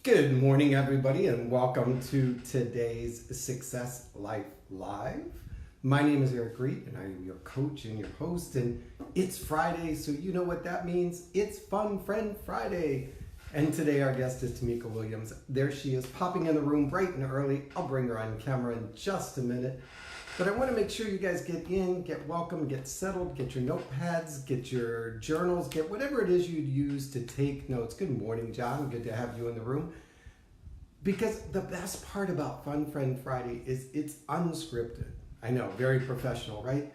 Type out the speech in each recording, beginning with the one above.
Good morning, everybody, and welcome to today's Success Life Live. My name is Reid, and I am your coach and your host, and it's Friday, so you know what that means. It's Fun Friend Friday. And today our guest is Tameka Williams. There she is, popping in the room bright and early. I'll bring her on camera in just a minute. But I want to make sure you guys get in, get welcome, get settled, get your notepads, get your journals, get whatever it is you'd use to take notes. Good morning, John. Good to have you in the room. Because the best part about Fun Friend Friday is it's unscripted. I know, very professional, right?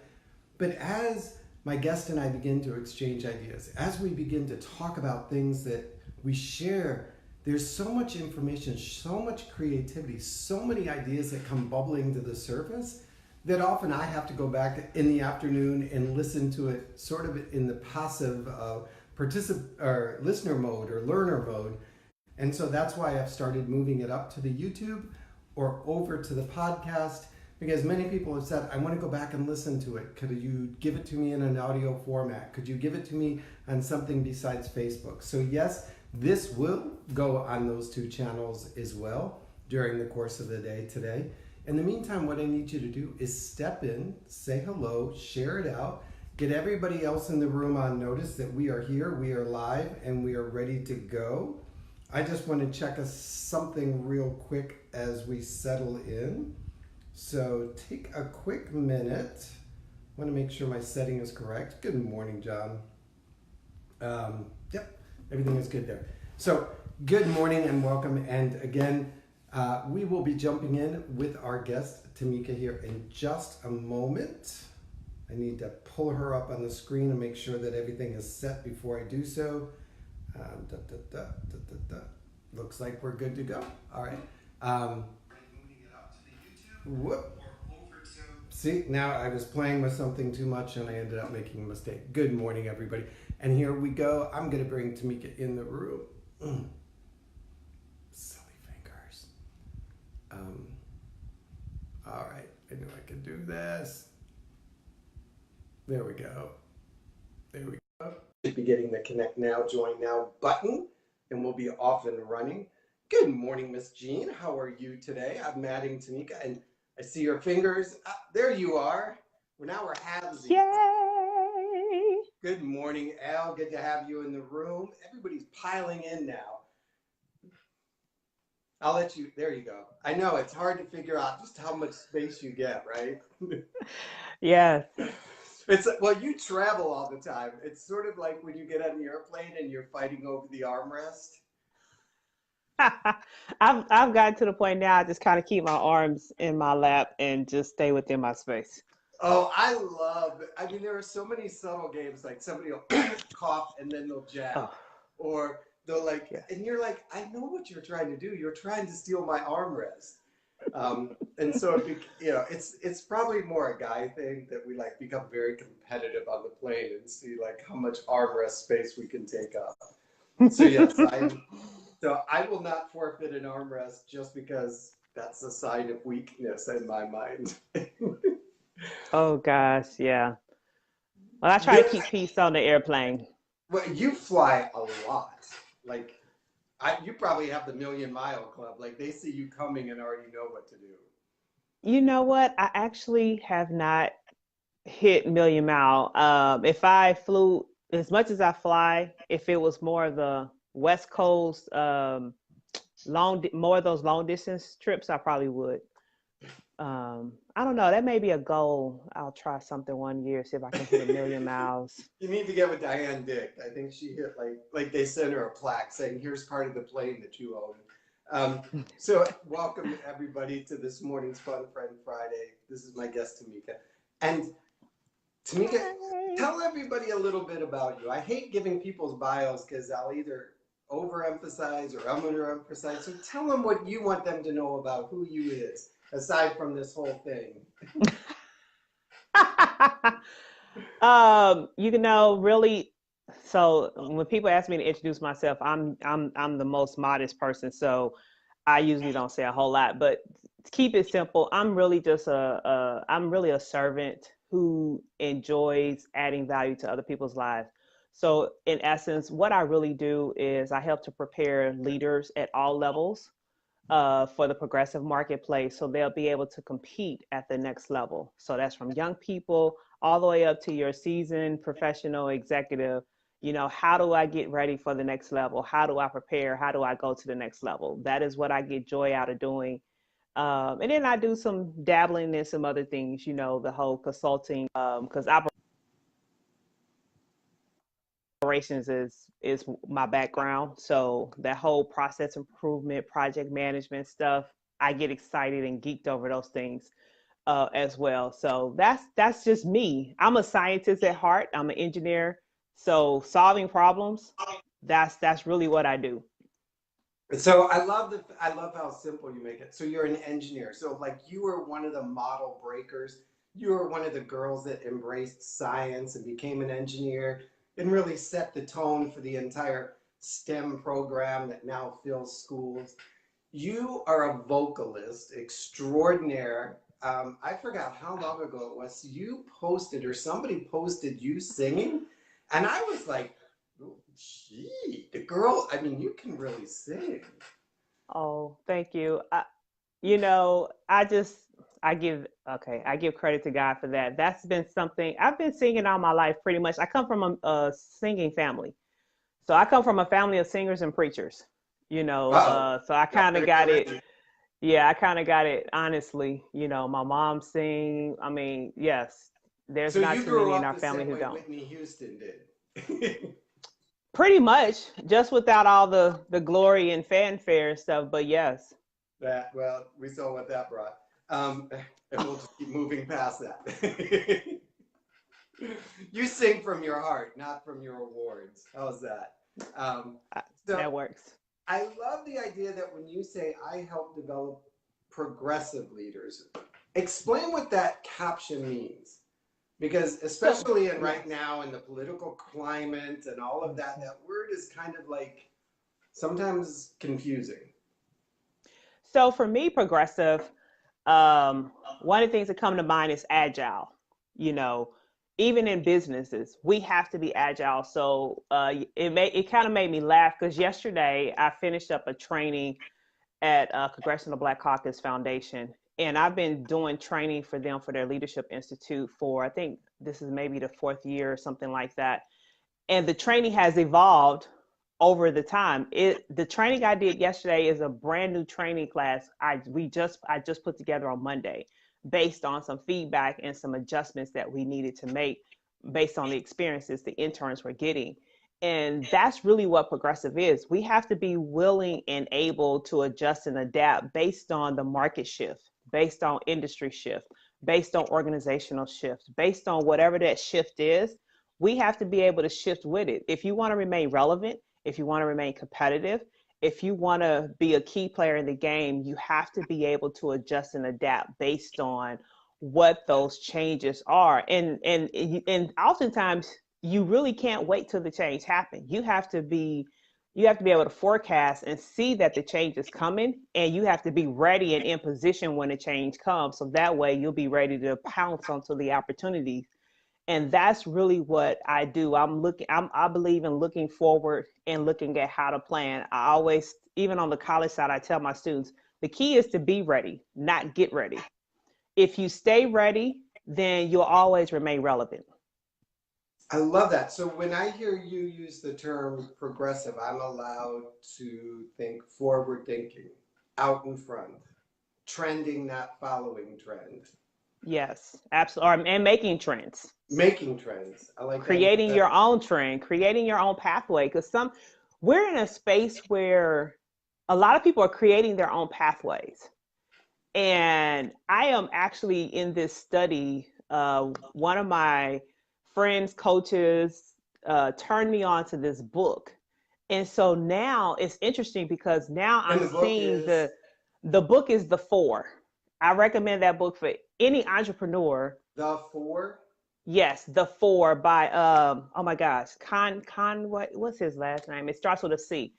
But as my guest and I begin to exchange ideas, as we begin to talk about things that we share, there's so much information, so much creativity, so many ideas that come bubbling to the surface that often I have to go back in the afternoon and listen to it sort of in the passive or listener mode or learner mode. And so that's why I've started moving it up to the YouTube or over to the podcast, because many people have said, I want to go back and listen to it. Could you give it to me in an audio format? Could you give it to me on something besides Facebook? So yes, this will go on those two channels as well during the course of the day today. In the meantime, what I need you to do is step in, say hello, share it out, get everybody else in the room on notice that we are here, we are live, and we are ready to go. I just want to check something real quick as we settle in. So take a quick minute. I want to make sure my setting is correct. Good morning, John. Yep, everything is good there. So good morning and welcome. And again, we will be jumping in with our guest, Tameka, here in just a moment. I need to pull her up on the screen and make sure that everything is set before I do so. Looks like we're good to go. All right. Whoop. See, now I was playing with something too much and I ended up making a mistake. Good morning, everybody. And here we go. I'm going to bring Tameka in the room. Silly fingers. All right. I knew I could do this. There we go. There we go. Should be getting the connect now, join now button, and we'll be off and running. Good morning, Miss Jean. How are you today? I'm adding Tameka, and I see your fingers. There you are. Now we're halvesies. Yay! Good morning, Al. Good to have you in the room. Everybody's piling in now. I'll let you. There you go. I know it's hard to figure out just how much space you get, right? Yes. Well, you travel all the time. It's sort of like when you get on the airplane and you're fighting over the armrest. I've gotten to the point now I just kind of keep my arms in my lap and just stay within my space. Oh, I mean, there are so many subtle games, like somebody will cough and then they'll jab. Oh, Or they'll yeah. and you're like, I know what you're trying to do. You're trying to steal my armrest. And so, it's probably more a guy thing that we become very competitive on the plane and see how much armrest space we can take up. So yes, I will not forfeit an armrest just because that's a sign of weakness in my mind. Oh gosh, yeah. Well, I try to keep peace on the airplane. Well, you fly a lot. You probably have the Million-Mile Club. They see you coming and already know what to do. You know what? I actually have not hit million mile. If I flew as much as I fly, if it was more of the West Coast, more of those long distance trips, I probably would. I don't know. That may be a goal. I'll try something one year, see if I can hit a million miles. You need to get with Diane Dick. I think she hit they sent her a plaque saying, "Here's part of the plane that you own." So welcome everybody to this morning's Fun Friend Friday. This is my guest Tameka, and Tameka, tell everybody a little bit about you. I hate giving people's bios because I'll either overemphasize or underemphasize. So tell them what you want them to know about who you is, aside from this whole thing. Really. So when people ask me to introduce myself, I'm the most modest person. So I usually don't say a whole lot, but to keep it simple, I'm really just I'm really a servant who enjoys adding value to other people's lives. So in essence, what I really do is I help to prepare leaders at all levels for the progressive marketplace so they'll be able to compete at the next level. So that's from young people all the way up to your seasoned professional executive. You know, how do I get ready for the next level? How do I prepare? How do I go to the next level? That is what I get joy out of doing. And then I do some dabbling in some other things, you know, the whole consulting, because operations is my background. So that whole process improvement, project management stuff, I get excited and geeked over those things as well. So that's just me. I'm a scientist at heart. I'm an engineer. So solving problems, that's really what I do. So I love how simple you make it. So you're an engineer. So like you were one of the model breakers. You were one of the girls that embraced science and became an engineer and really set the tone for the entire STEM program that now fills schools. You are a vocalist extraordinaire. I forgot how long ago it was. You posted or somebody posted you singing, and I was like, oh, gee, the girl. I mean, you can really sing. Oh, thank you. You know, I give credit to God for that. That's been something I've been singing all my life pretty much. I come from a singing family. So I come from a family of singers and preachers, you know, Uh oh, so I got kind of it got it. already. Yeah, I kind of got it honestly. You know, my mom sing. I mean, yes, there's So not you too grew many in up our the family same who way don't. Whitney Houston did. Pretty much, just without all the glory and fanfare and stuff. But yes. That well, we saw what that brought, and we'll just keep moving past that. You sing from your heart, not from your awards. How's that? Um, so That works. I love the idea that when you say I help develop progressive leaders, explain what that caption means. Because So, especially in right yes. now in the political climate and all of that, that word is kind of like sometimes confusing. So for me, progressive, um, one of the things that come to mind is agile. You know, even in businesses, we have to be agile. So it kind of made me laugh because yesterday I finished up a training at Congressional Black Caucus Foundation, and I've been doing training for them for their Leadership Institute for I think this is maybe the fourth year or something like that. And the training has evolved over the time. The training I did yesterday is a brand new training class I just put together on Monday based on some feedback and some adjustments that we needed to make based on the experiences the interns were getting. And that's really what progressive is. We have to be willing and able to adjust and adapt based on the market shift, based on industry shift, based on organizational shifts, based on whatever that shift is. We have to be able to shift with it. If you want to remain relevant, if you want to remain competitive, if you want to be a key player in the game, you have to be able to adjust and adapt based on what those changes are. And oftentimes you really can't wait till the change happens. You have to be able to forecast and see that the change is coming, and you have to be ready and in position when the change comes. So that way you'll be ready to pounce onto the opportunities, and that's really what I do. I believe in looking forward and looking at how to plan. I always, even on the college side, I tell my students the key is to be ready, not get ready. If you stay ready, then you'll always remain relevant. I love that. So when I hear you use the term progressive, I'm allowed to think forward thinking, out in front, trending, not following trend, Yes, absolutely. And making trends, making trends. I like that even creating better. your own trend, creating your own pathway. Because we're in a space where a lot of people are creating their own pathways. And I am actually in this study. One of my friends, coaches, turned me on to this book. And so now it's interesting because now And I'm the book seeing is the book is The Four. I recommend that book for any entrepreneur. The Four. Yes, The Four by oh my gosh, what's his last name? It starts with a C.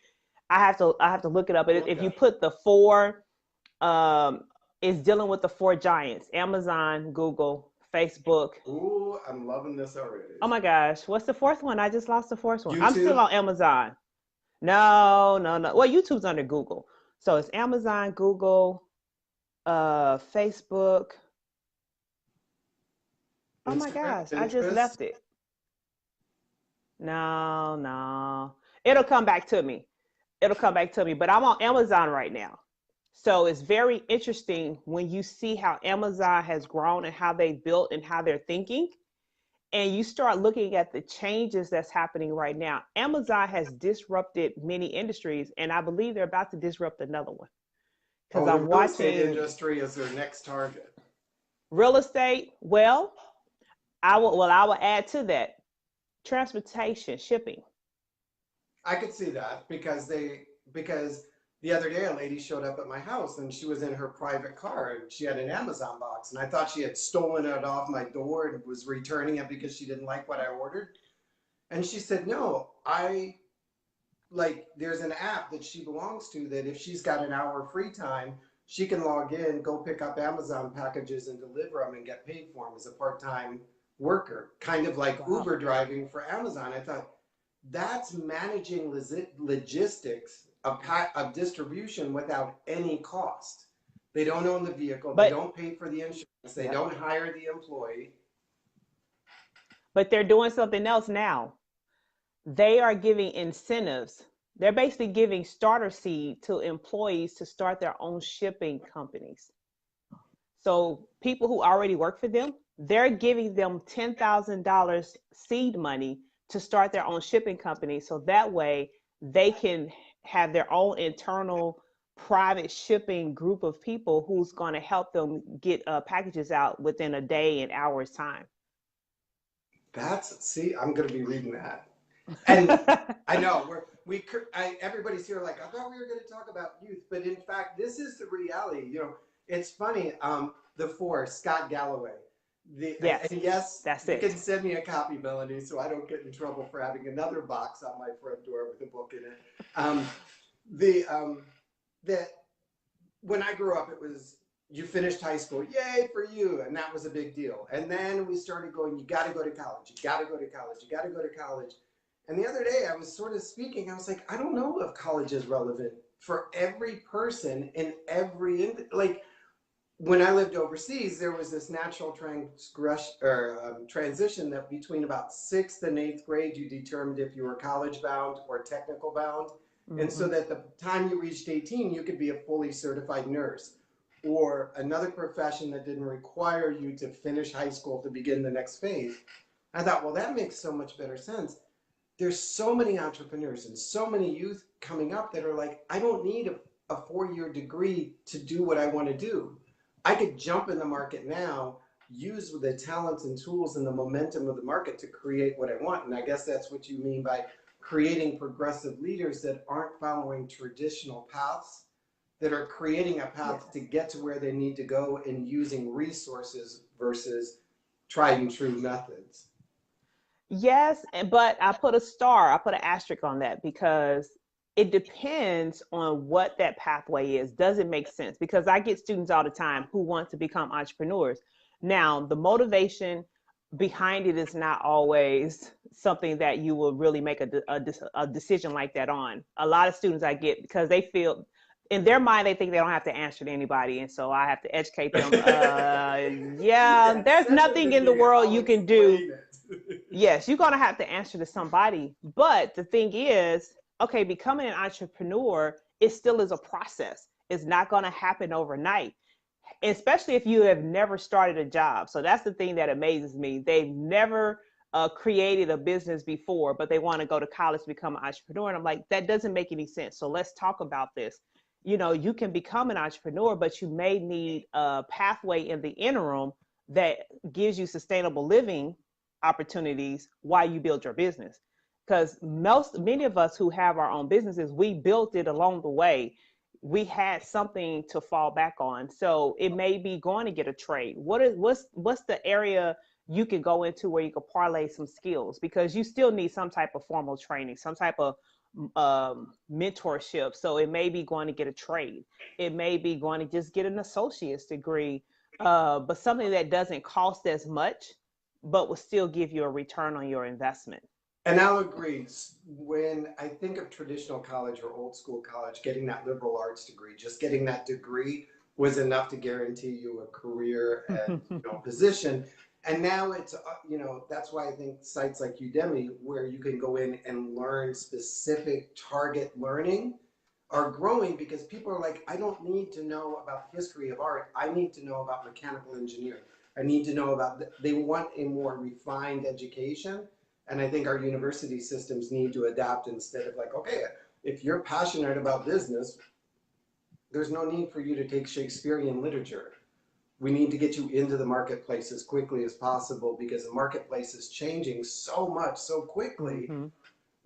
I have to look it up. If you Okay. put The Four, um, is dealing with the four giants: Amazon, Google, Facebook. Ooh, I'm loving this already. Oh my gosh, what's the fourth one? I just lost the fourth one. I'm still YouTube. on Amazon. No, no, no. Well, YouTube's under Google. So it's Amazon, Google, Facebook. Oh my Instagram, gosh, I just Pinterest. left it. No, no. It'll come back to me. It'll come back to me. But I'm on Amazon right now. So it's very interesting when you see how Amazon has grown and how they built and how they're thinking. And you start looking at the changes that's happening right now. Amazon has disrupted many industries, and I believe they're about to disrupt another one. Because Oh, the I'm real estate watching industry is their next target. real estate. Well, I will add to that transportation, shipping. I could see that because the other day a lady showed up at my house and she was in her private car and she had an Amazon box and I thought she had stolen it off my door and was returning it because she didn't like what I ordered. And she said, "No, I like there's an app that she belongs to that if she's got an hour free time, she can log in, go pick up Amazon packages and deliver them and get paid for them as a part-time worker, kind of like Wow. Uber driving for Amazon." I thought that's managing logistics of distribution without any cost. They don't own the vehicle, they But don't pay for the insurance, they yep. don't hire the employee. But they're doing something else now. They are giving incentives. They're basically giving starter seed to employees to start their own shipping companies. So people who already work for them, they're giving them $10,000 seed money to start their own shipping company. So that way they can have their own internal private shipping group of people who's going to help them get packages out within a day and hours time. See, I'm going to be reading that. And I know everybody's here like, I thought we were going to talk about youth, but in fact, this is the reality. It's funny. The Force, Scott Galloway. Yes, and yes, that's you it. can send me a copy, Melanie, so I don't get in trouble for having another box on my front door with a book in it. That when I grew up, it was you finished high school, yay for you, and that was a big deal. And then we started going, you got to go to college, you got to go to college, you got to go to college. And the other day I was sort of speaking, I was like, I don't know if college is relevant for every person in like when I lived overseas, there was this natural transition that between about 6th and 8th grade, you determined if you were college bound or technical bound. Mm-hmm. And so that the time you reached 18, you could be a fully certified nurse or another profession that didn't require you to finish high school to begin the next phase. I thought, well, that makes so much better sense. There's so many entrepreneurs and so many youth coming up that are like, I don't need a 4-year degree to do what I want to do. I could jump in the market now, use the talents and tools and the momentum of the market to create what I want. And I guess that's what you mean by creating progressive leaders that aren't following traditional paths, that are creating a path to get to where they need to go and using resources versus tried and true methods. Yes, but I put an asterisk on that because it depends on what that pathway is. Does it make sense? Because I get students all the time who want to become entrepreneurs. Now, the motivation behind it is not always something that you will really make a decision like that on. A lot of students I get, because they feel, in their mind, they think they don't have to answer to anybody. And so I have to educate them. There's nothing in the world you can do. Yes, you're going to have to answer to somebody. But the thing is, okay, becoming an entrepreneur, it still is a process. It's not going to happen overnight, especially if you have never started a job. So that's the thing that amazes me. They've never created a business before, but they want to go to college to become an entrepreneur. And I'm like, that doesn't make any sense. So let's talk about this. You can become an entrepreneur, but you may need a pathway in the interim that gives you sustainable living opportunities while you build your business. Because many of us who have our own businesses, we built it along the way. We had something to fall back on. So it may be going to get a trade. What's the area you can go into where you can parlay some skills? Because you still need some type of formal training, some type of mentorship. So it may be going to get a trade. It may be going to just get an associate's degree. but something that doesn't cost as much, but will still give you a return on your investment. And I'll agree. When I think of traditional college or old school college, getting that liberal arts degree, just getting that degree was enough to guarantee you a career and position. And now it's that's why I think sites like Udemy, where you can go in and learn specific target learning, are growing because people are like, I don't need to know about the history of art. I need to know about mechanical engineering. I need to know about. They want a more refined education. And I think our university systems need to adapt instead of like, okay, if you're passionate about business, there's no need for you to take Shakespearean literature. We need to get you into the marketplace as quickly as possible because the marketplace is changing so much so quickly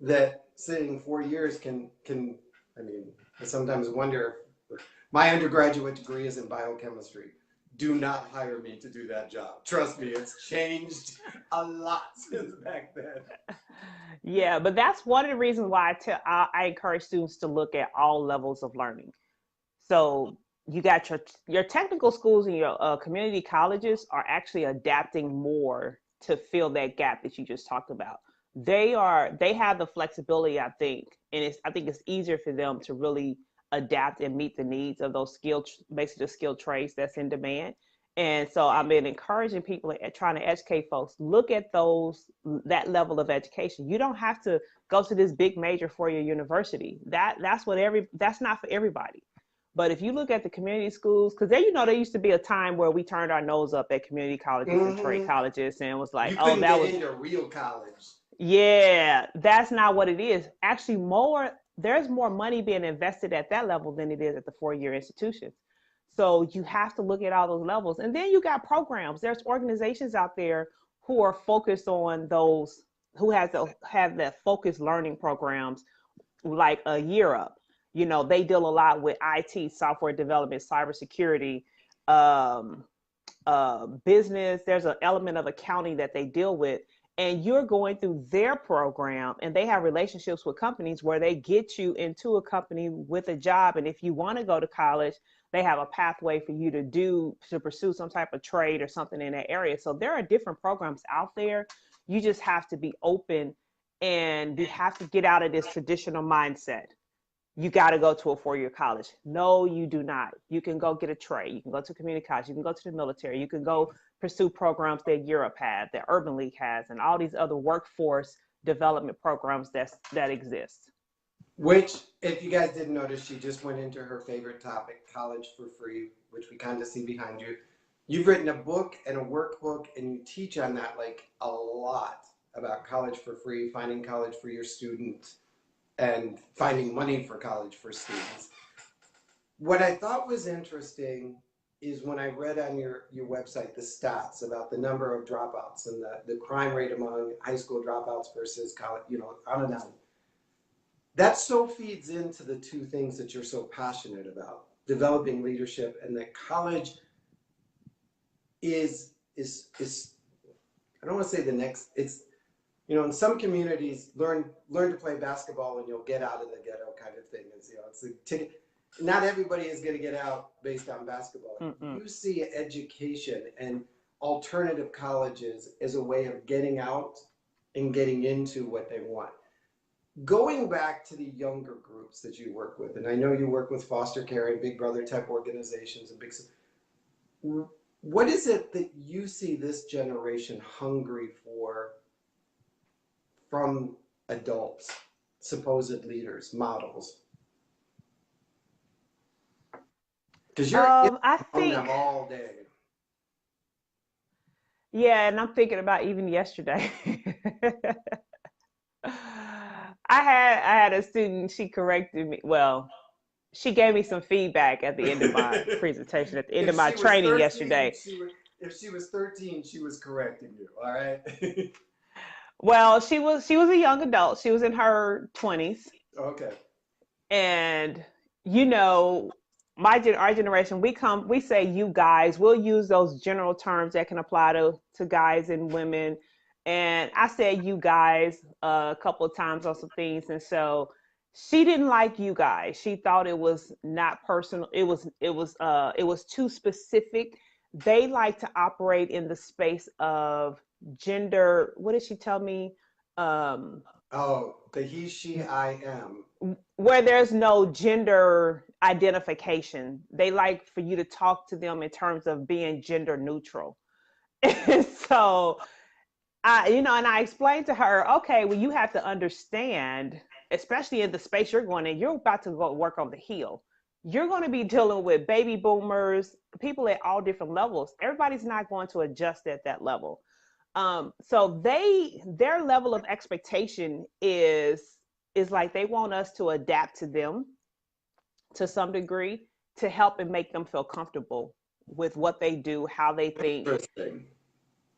that sitting 4 years can I mean, I sometimes wonder if my undergraduate degree is in biochemistry. Do not hire me to do that job. Trust me, it's changed a lot since back then. Yeah, but that's one of the reasons why I encourage students to look at all levels of learning. So you got your technical schools and your community colleges are actually adapting more to fill that gap that you just talked about. They have the flexibility, I think, and I think it's easier for them to really adapt and meet the needs of those basically the skilled trades that's in demand. And so I've been encouraging people and trying to educate folks, look at that level of education. You don't have to go to this big major four-year university. That's not for everybody. But if you look at the community schools, because there used to be a time where we turned our nose up at community colleges and trade colleges and was like, you oh, couldn't that get was into real college. Yeah, that's not what it is. Actually, there's more money being invested at that level than it is at the four-year institutions. So you have to look at all those levels. And then you got programs. There's organizations out there who are focused on those, who have that focused learning programs like a Year Up. They deal a lot with IT, software development, cybersecurity, um, business. There's an element of accounting that they deal with. And you're going through their program, and they have relationships with companies where they get you into a company with a job. And if you want to go to college, they have a pathway for you to pursue some type of trade or something in that area. So there are different programs out there. You just have to be open, and you have to get out of this traditional mindset. You got to go to a four-year college. No, you do not. You can go get a trade. You can go to community college. You can go to the military. You can go pursue programs that Europe has, that Urban League has, and all these other workforce development programs that exist. Which, if you guys didn't notice, she just went into her favorite topic, college for free, which we kind of see behind you. You've written a book and a workbook, and you teach on that like a lot about college for free, finding college for your students, and finding money for college for students. What I thought was interesting is when I read on your website the stats about the number of dropouts and the crime rate among high school dropouts versus college, on and on. That so feeds into the two things that you're so passionate about, developing leadership, and that college is I don't want to say the next, it's in some communities, learn to play basketball and you'll get out of the ghetto kind of thing. It's a ticket. Not everybody is going to get out based on basketball. Mm-mm. You see education and alternative colleges as a way of getting out and getting into what they want. Going back to the younger groups that you work with, and I know you work with foster care and Big Brother type organizations and what is it that you see this generation hungry for from adults, supposed leaders, models? Because you're I think them all day. Yeah, and I'm thinking about even yesterday. I had a student. She corrected me. Well, she gave me some feedback at the end of my presentation, at the end of my training 13, yesterday. If she was 13, she was correcting you. All right. Well, she was a young adult. She was in her 20s. Okay. And our generation, we say you guys. We'll use those general terms that can apply to guys and women. And I said you guys a couple of times on some things, and so she didn't like you guys. She thought it was not personal. It was too specific. they like to operate in the space of gender. What did she tell me? Um, Oh, the he, she, I am. where there's no gender identification. They like for you to talk to them in terms of being gender neutral. And so and I explained to her, okay, well, you have to understand, especially in the space you're going in, you're about to go work on the Hill. You're going to be dealing with baby boomers, people at all different levels. Everybody's not going to adjust at that level. So their level of expectation is like they want us to adapt to them to some degree to help and make them feel comfortable with what they do, how they think, Interesting.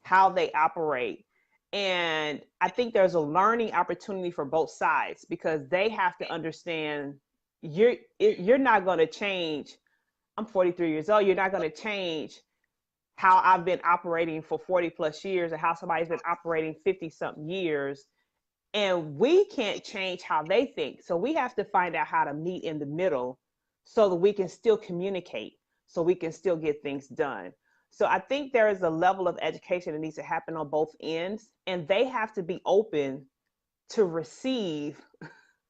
how they operate. And I think there's a learning opportunity for both sides because they have to understand you're not going to change. I'm 43 years old. You're not going to change how I've been operating for 40 plus years or how somebody's been operating 50 something years. And we can't change how they think. So we have to find out how to meet in the middle so that we can still communicate, so we can still get things done. So I think there is a level of education that needs to happen on both ends, and they have to be open to receive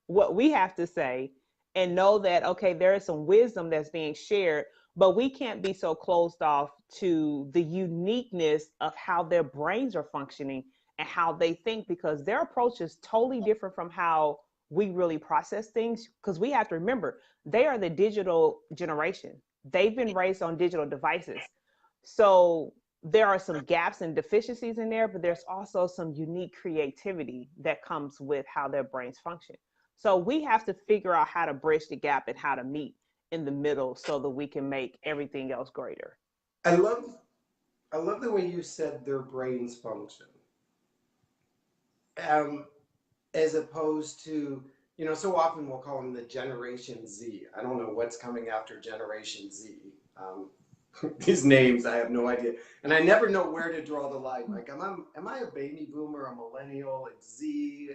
what we have to say and know that, okay, there is some wisdom that's being shared, but we can't be so closed off to the uniqueness of how their brains are functioning and how they think, because their approach is totally different from how we really process things. Because we have to remember, they are the digital generation. They've been raised on digital devices. So there are some gaps and deficiencies in there, but there's also some unique creativity that comes with how their brains function. So we have to figure out how to bridge the gap and how to meet in the middle so that we can make everything else greater. I love I love the way you said their brains function. Um, as opposed to, so often we'll call them the Generation Z. I don't know what's coming after Generation Z. Um, these names, I have no idea. And I never know where to draw the line. Like, am I a baby boomer, a millennial, a Z,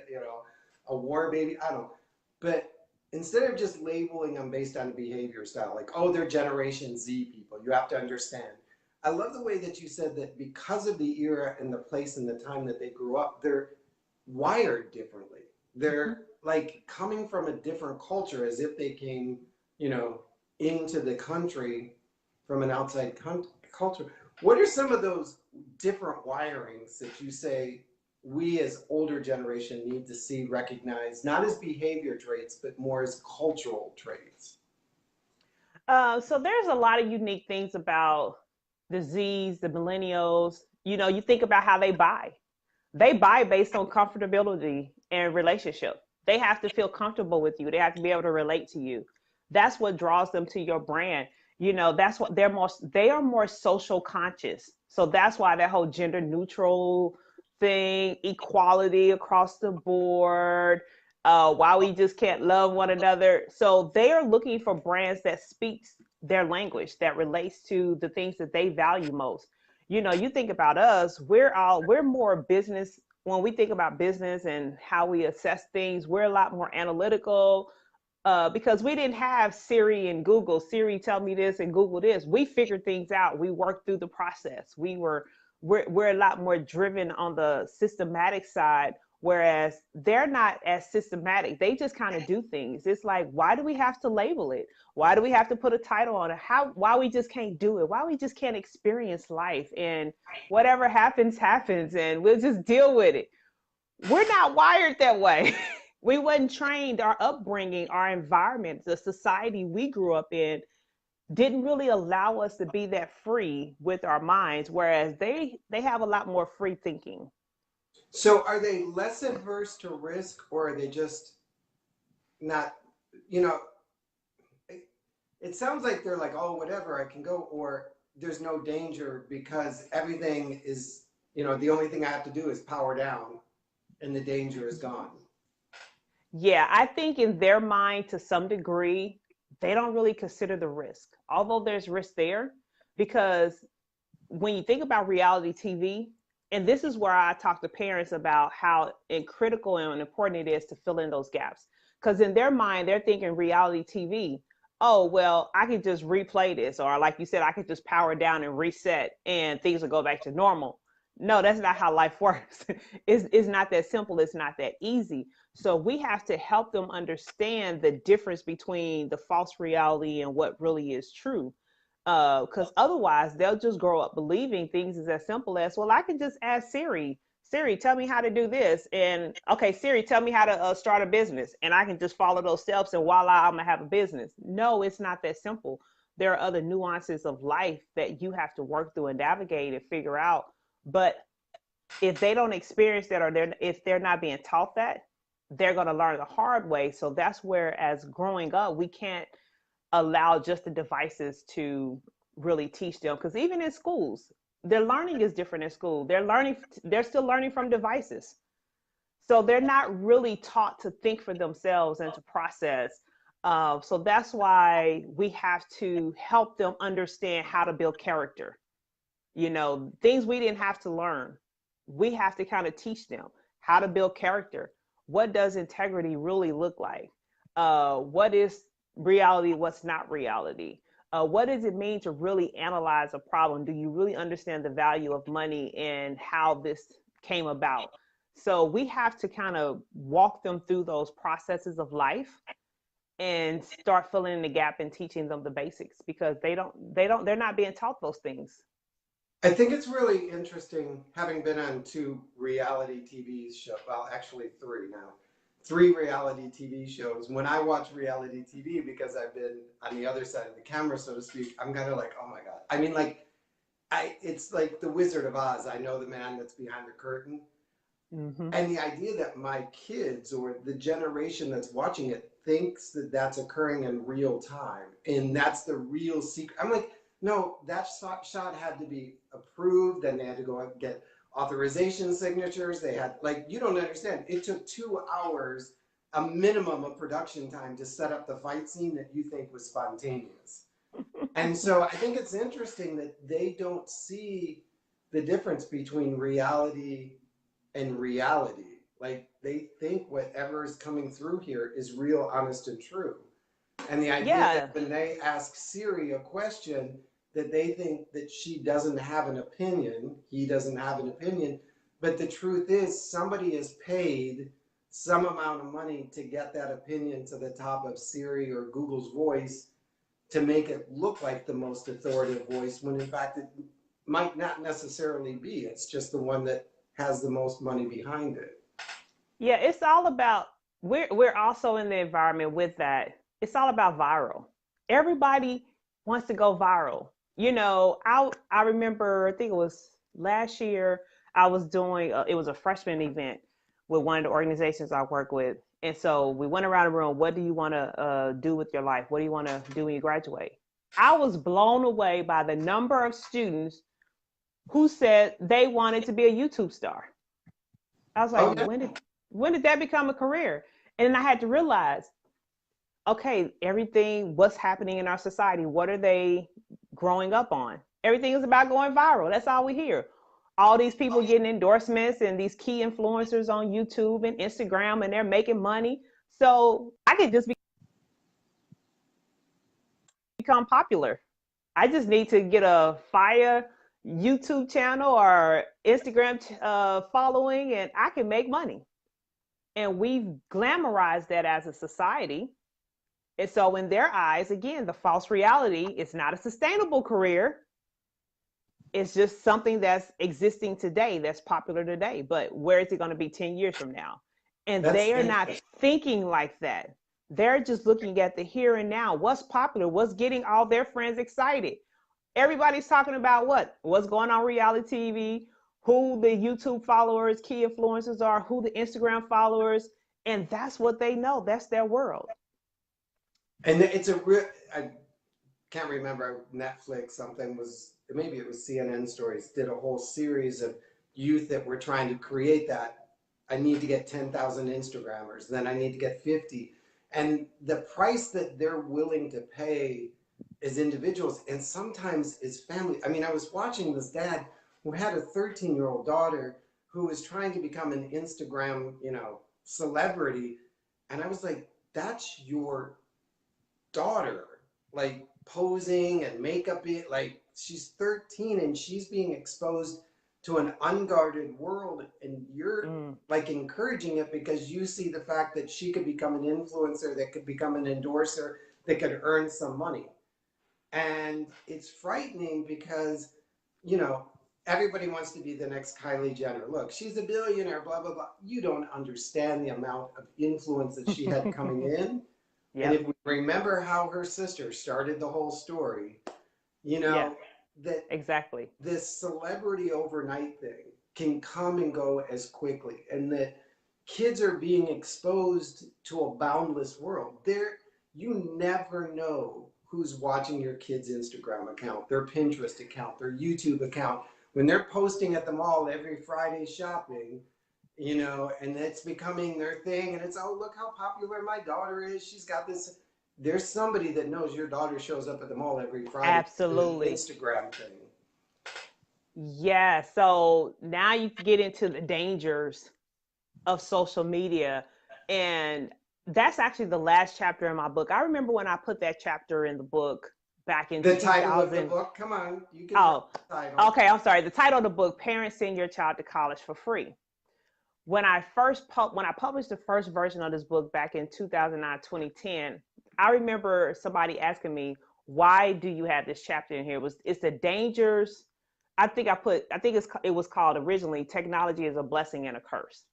a war baby? I don't know. But instead of just labeling them based on a behavior style, like, oh, they're Generation Z people, you have to understand. I love the way that you said that because of the era and the place and the time that they grew up, they're wired differently. They're like coming from a different culture as if they came, into the country from an outside culture. What are some of those different wirings that you say we as older generation need to see recognized, not as behavior traits, but more as cultural traits? So there's a lot of unique things about the Z's, the millennials. You think about how they buy. They buy based on comfortability and relationship. They have to feel comfortable with you. They have to be able to relate to you. That's what draws them to your brand. That's what they are more social conscious. So that's why that whole gender neutral thing, equality across the board, why we just can't love one another. So they are looking for brands that speaks their language, that relates to the things that they value most. You think about us, we're more business. When we think about business and how we assess things, we're a lot more analytical, because we didn't have Siri and Google. Siri, tell me this, and Google this. We figured things out. We worked through the process. We're a lot more driven on the systematic side, whereas they're not as systematic. They just kind of do things. It's like, why do we have to label it? Why do we have to put a title on it? Why we just can't do it? Why we just can't experience life? And whatever happens, happens, and we'll just deal with it. We're not wired that way. We wasn't trained. Our upbringing, our environment, the society we grew up in didn't really allow us to be that free with our minds, whereas they have a lot more free thinking. So are they less adverse to risk, or are they just not, you know, it sounds like they're like, oh, whatever, I can go, or there's no danger because everything is, the only thing I have to do is power down and the danger is gone. Yeah, I think in their mind, to some degree, they don't really consider the risk, although there's risk there, because when you think about reality TV, and this is where I talk to parents about how critical and important it is to fill in those gaps. Because in their mind, they're thinking reality TV. oh, well, I could just replay this, or like you said, I could just power down and reset and things will go back to normal. No, that's not how life works. It's not that simple. It's not that easy. So we have to help them understand the difference between the false reality and what really is true. Because otherwise, they'll just grow up believing things is as simple as, well, I can just ask Siri, Siri, tell me how to do this. And okay, Siri, tell me how to start a business. And I can just follow those steps and voila, I'm going to have a business. No, it's not that simple. There are other nuances of life that you have to work through and navigate and figure out. But if they don't experience that, or if they're not being taught that, they're going to learn the hard way. So that's where, as growing up, we can't allow just the devices to really teach them, because even in schools, their learning is different in school. They're still learning from devices, so they're not really taught to think for themselves and to process. So that's why we have to help them understand how to build character. Things we didn't have to learn, we have to kind of teach them how to build character. What does integrity really look like? What is reality? What's not reality? What does it mean to really analyze a problem? Do you really understand the value of money and how this came about? So we have to kind of walk them through those processes of life and start filling in the gap and teaching them the basics, because they're not being taught those things. I think it's really interesting, having been on two reality TV shows, well, actually three now, three reality TV shows. When I watch reality TV, because I've been on the other side of the camera, so to speak, I'm kind of like, oh my God. I mean, like, it's like the Wizard of Oz. I know the man that's behind the curtain. Mm-hmm. And the idea that my kids or the generation that's watching it thinks that that's occurring in real time and that's the real secret. I'm like, no, that shot had to be approved, and they had to go and get authorization signatures. They had, like, you don't understand. It took 2 hours, a minimum of production time, to set up the fight scene that you think was spontaneous. And so I think it's interesting that they don't see the difference between reality and reality. Like, they think whatever is coming through here is real, honest, and true. And the idea that Yeah. when they ask Siri a question, that they think that she doesn't have an opinion, he doesn't have an opinion. But the truth is, somebody is paid some amount of money to get that opinion to the top of Siri or Google's voice, to make it look like the most authoritative voice, when in fact it might not necessarily be. It's just the one that has the most money behind it. Yeah, it's all about, we're also in the environment with that. It's all about viral. Everybody wants to go viral. I remember, I think it was last year, I was doing it was a freshman event with one of the organizations I work with. And so we went around the room, what do you want to do with your life? What do you want to do when you graduate? I was blown away by the number of students who said they wanted to be a YouTube star. I was like, Oh yeah. when did that become a career? And then I had to realize, okay, everything, what's happening in our society, what are they growing up on? Everything is about going viral. That's all we hear. All these people getting endorsements and these key influencers on YouTube and Instagram, and they're making money. So I could just become popular. I just need to get a fire YouTube channel or Instagram following, and I can make money. And we've glamorized that as a society. And so, in their eyes, again, the false reality is not a sustainable career. It's just something that's existing today, that's popular today. But where is it going to be 10 years from now? And That's they are not thinking like that. They're just looking at the here and now. What's popular? What's getting all their friends excited? Everybody's talking about what's going on reality TV, who the YouTube followers, key influencers are, who the Instagram followers, and that's what they know. That's their world. And it's a real, I can't remember, Netflix, something was, maybe it was CNN Stories, did a whole series of youth that were trying to create that. I need to get 10,000 Instagrammers, then I need to get 50. And the price that they're willing to pay as individuals, and sometimes as family. I mean, I was watching this dad who had a 13-year-old daughter who was trying to become an Instagram, celebrity. And I was like, that's your daughter. like posing and makeup, like she's 13 and she's being exposed to an unguarded world, and you're like encouraging it because you see the fact that she could become an influencer, that could become an endorser, that could earn some money. And it's frightening because, you know, everybody wants to be the next Kylie Jenner. Look, she's a billionaire, blah, blah, blah. You don't understand the amount of influence that she had coming in. Yep. And if we remember how her sister started the whole story, you know, that exactly this celebrity overnight thing can come and go as quickly, and that kids are being exposed to a boundless world. You never know who's watching your kid's Instagram account, their Pinterest account, their YouTube account. When they're posting at the mall every Friday shopping, you know, and it's becoming their thing, and it's, oh, look how popular my daughter is. She's got this. There's somebody that knows your daughter shows up at the mall every Friday. Absolutely. Instagram thing. Yeah. So now you get into the dangers of social media. And that's actually the last chapter in my book. I remember when I put that chapter in the book back in the 2000. Title of the book, come on, you can the title. Okay, I'm sorry. The title of the book, Parents Send Your Child to College for Free. When I published the first version of this book back in 2009, 2010, I remember somebody asking me, why do you have this chapter in here? It's the dangers. It was called originally, Technology is a Blessing and a Curse.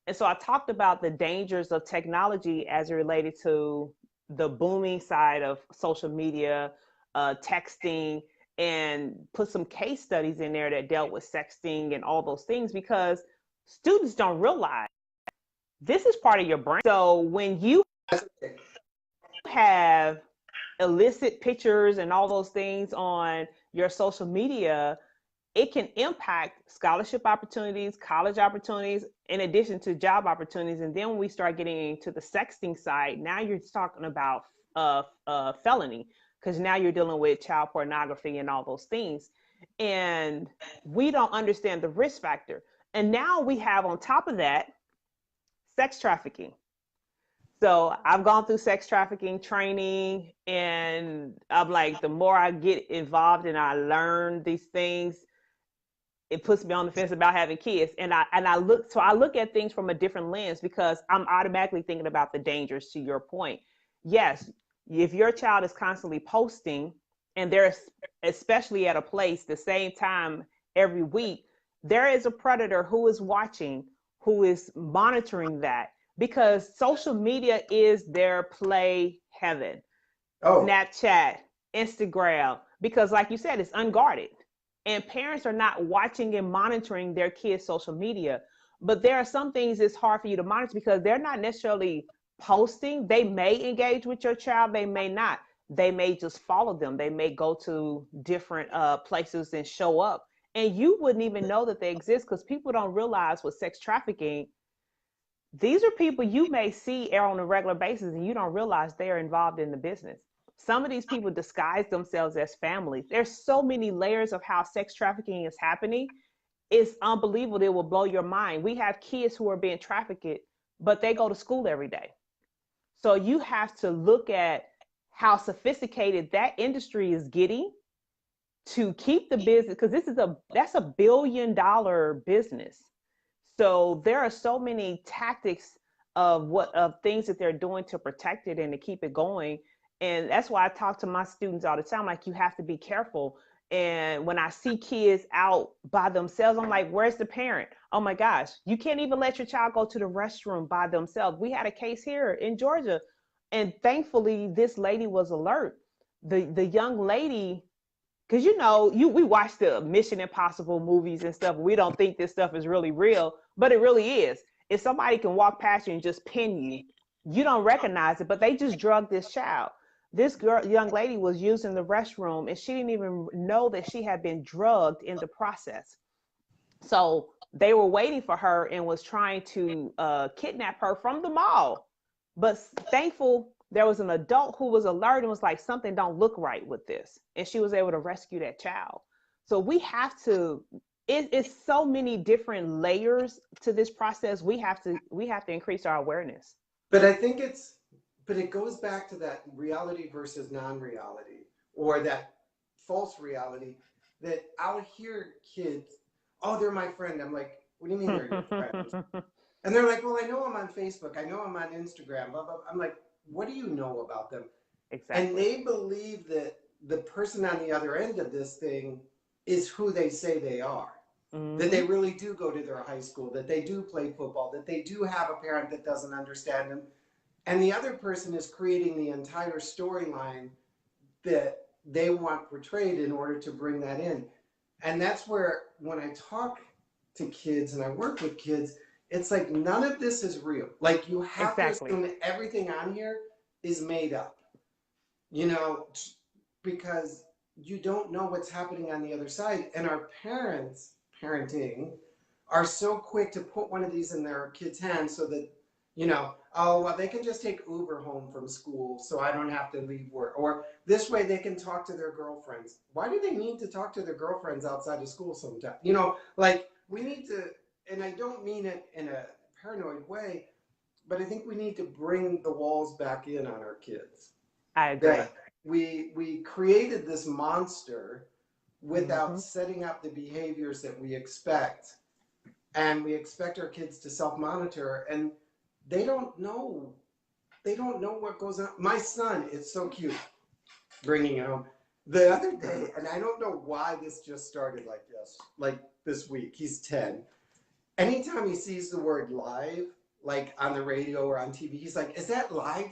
And so I talked about the dangers of technology as it related to the booming side of social media, texting, and put some case studies in there that dealt with sexting and all those things, because students don't realize this is part of your brain. So when you have illicit pictures and all those things on your social media, it can impact scholarship opportunities, college opportunities, in addition to job opportunities. And then when we start getting into the sexting side, now you're talking about felony, because now you're dealing with child pornography and all those things. And we don't understand the risk factor. And now we have on top of that, sex trafficking. So I've gone through sex trafficking training, and I'm like, the more I get involved and I learn these things, it puts me on the fence about having kids. And I look at things from a different lens, because I'm automatically thinking about the dangers. To your point, yes, if your child is constantly posting, and they're especially at a place the same time every week, there is a predator who is watching, who is monitoring that, because social media is their play heaven. Snapchat, Instagram, because like you said, it's unguarded. And parents are not watching and monitoring their kids' social media. But there are some things it's hard for you to monitor, because they're not necessarily posting. They may engage with your child, they may not. They may just follow them. They may go to different places and show up. And you wouldn't even know that they exist, because people don't realize with sex trafficking, these are people you may see on a regular basis, and you don't realize they are involved in the business. Some of these people disguise themselves as families. There's so many layers of how sex trafficking is happening. It's unbelievable. It will blow your mind. We have kids who are being trafficked, but they go to school every day. So you have to look at how sophisticated that industry is getting to keep the business, because that's $1 billion business. So there are so many tactics of things that they're doing to protect it and to keep it going. And that's why I talk to my students all the time, like, you have to be careful. And when I see kids out by themselves, I'm like, where's the parent? Oh my gosh, you can't even let your child go to the restroom by themselves. We had a case here in Georgia, and thankfully this lady was alert. The young lady, because we watch the Mission Impossible movies and stuff. We don't think this stuff is really real, but it really is. If somebody can walk past you and just pin you, you don't recognize it, but they just drugged this child. This young lady was using the restroom, and she didn't even know that she had been drugged in the process. So they were waiting for her and was trying to kidnap her from the mall. But thankful there was an adult who was alert and was like, something don't look right with this. And she was able to rescue that child. So we have to, it's so many different layers to this process. We have to increase our awareness. But I think it goes back to that reality versus non-reality. or that false reality, that I'll hear kids, oh, they're my friend. I'm like, what do you mean they're your friend? And they're like, well, I know I'm on Facebook. I know I'm on Instagram. Blah, blah. I'm like, what do you know about them? Exactly. And they believe that the person on the other end of this thing is who they say they are. Mm-hmm. That they really do go to their high school, that they do play football, that they do have a parent that doesn't understand them. And the other person is creating the entire storyline that they want portrayed in order to bring that in. And that's where, when I talk to kids and I work with kids, it's like, none of this is real. Like, you have to assume that everything on here is made up, you know, because you don't know what's happening on the other side. And our parents, parenting, are so quick to put one of these in their kids' hands so that, you know, oh, well, they can just take Uber home from school so I don't have to leave work. Or this way they can talk to their girlfriends. Why do they need to talk to their girlfriends outside of school sometimes? You know, like, we need to, and I don't mean it in a paranoid way, but I think we need to bring the walls back in on our kids. I agree. That we created this monster without setting up the behaviors that we expect. And we expect our kids to self-monitor, and they don't know. They don't know what goes on. My son, it's so cute, bringing it home. The other day, and I don't know why this just started like this week. He's 10. Anytime he sees the word live, like on the radio or on TV, he's like, is that live?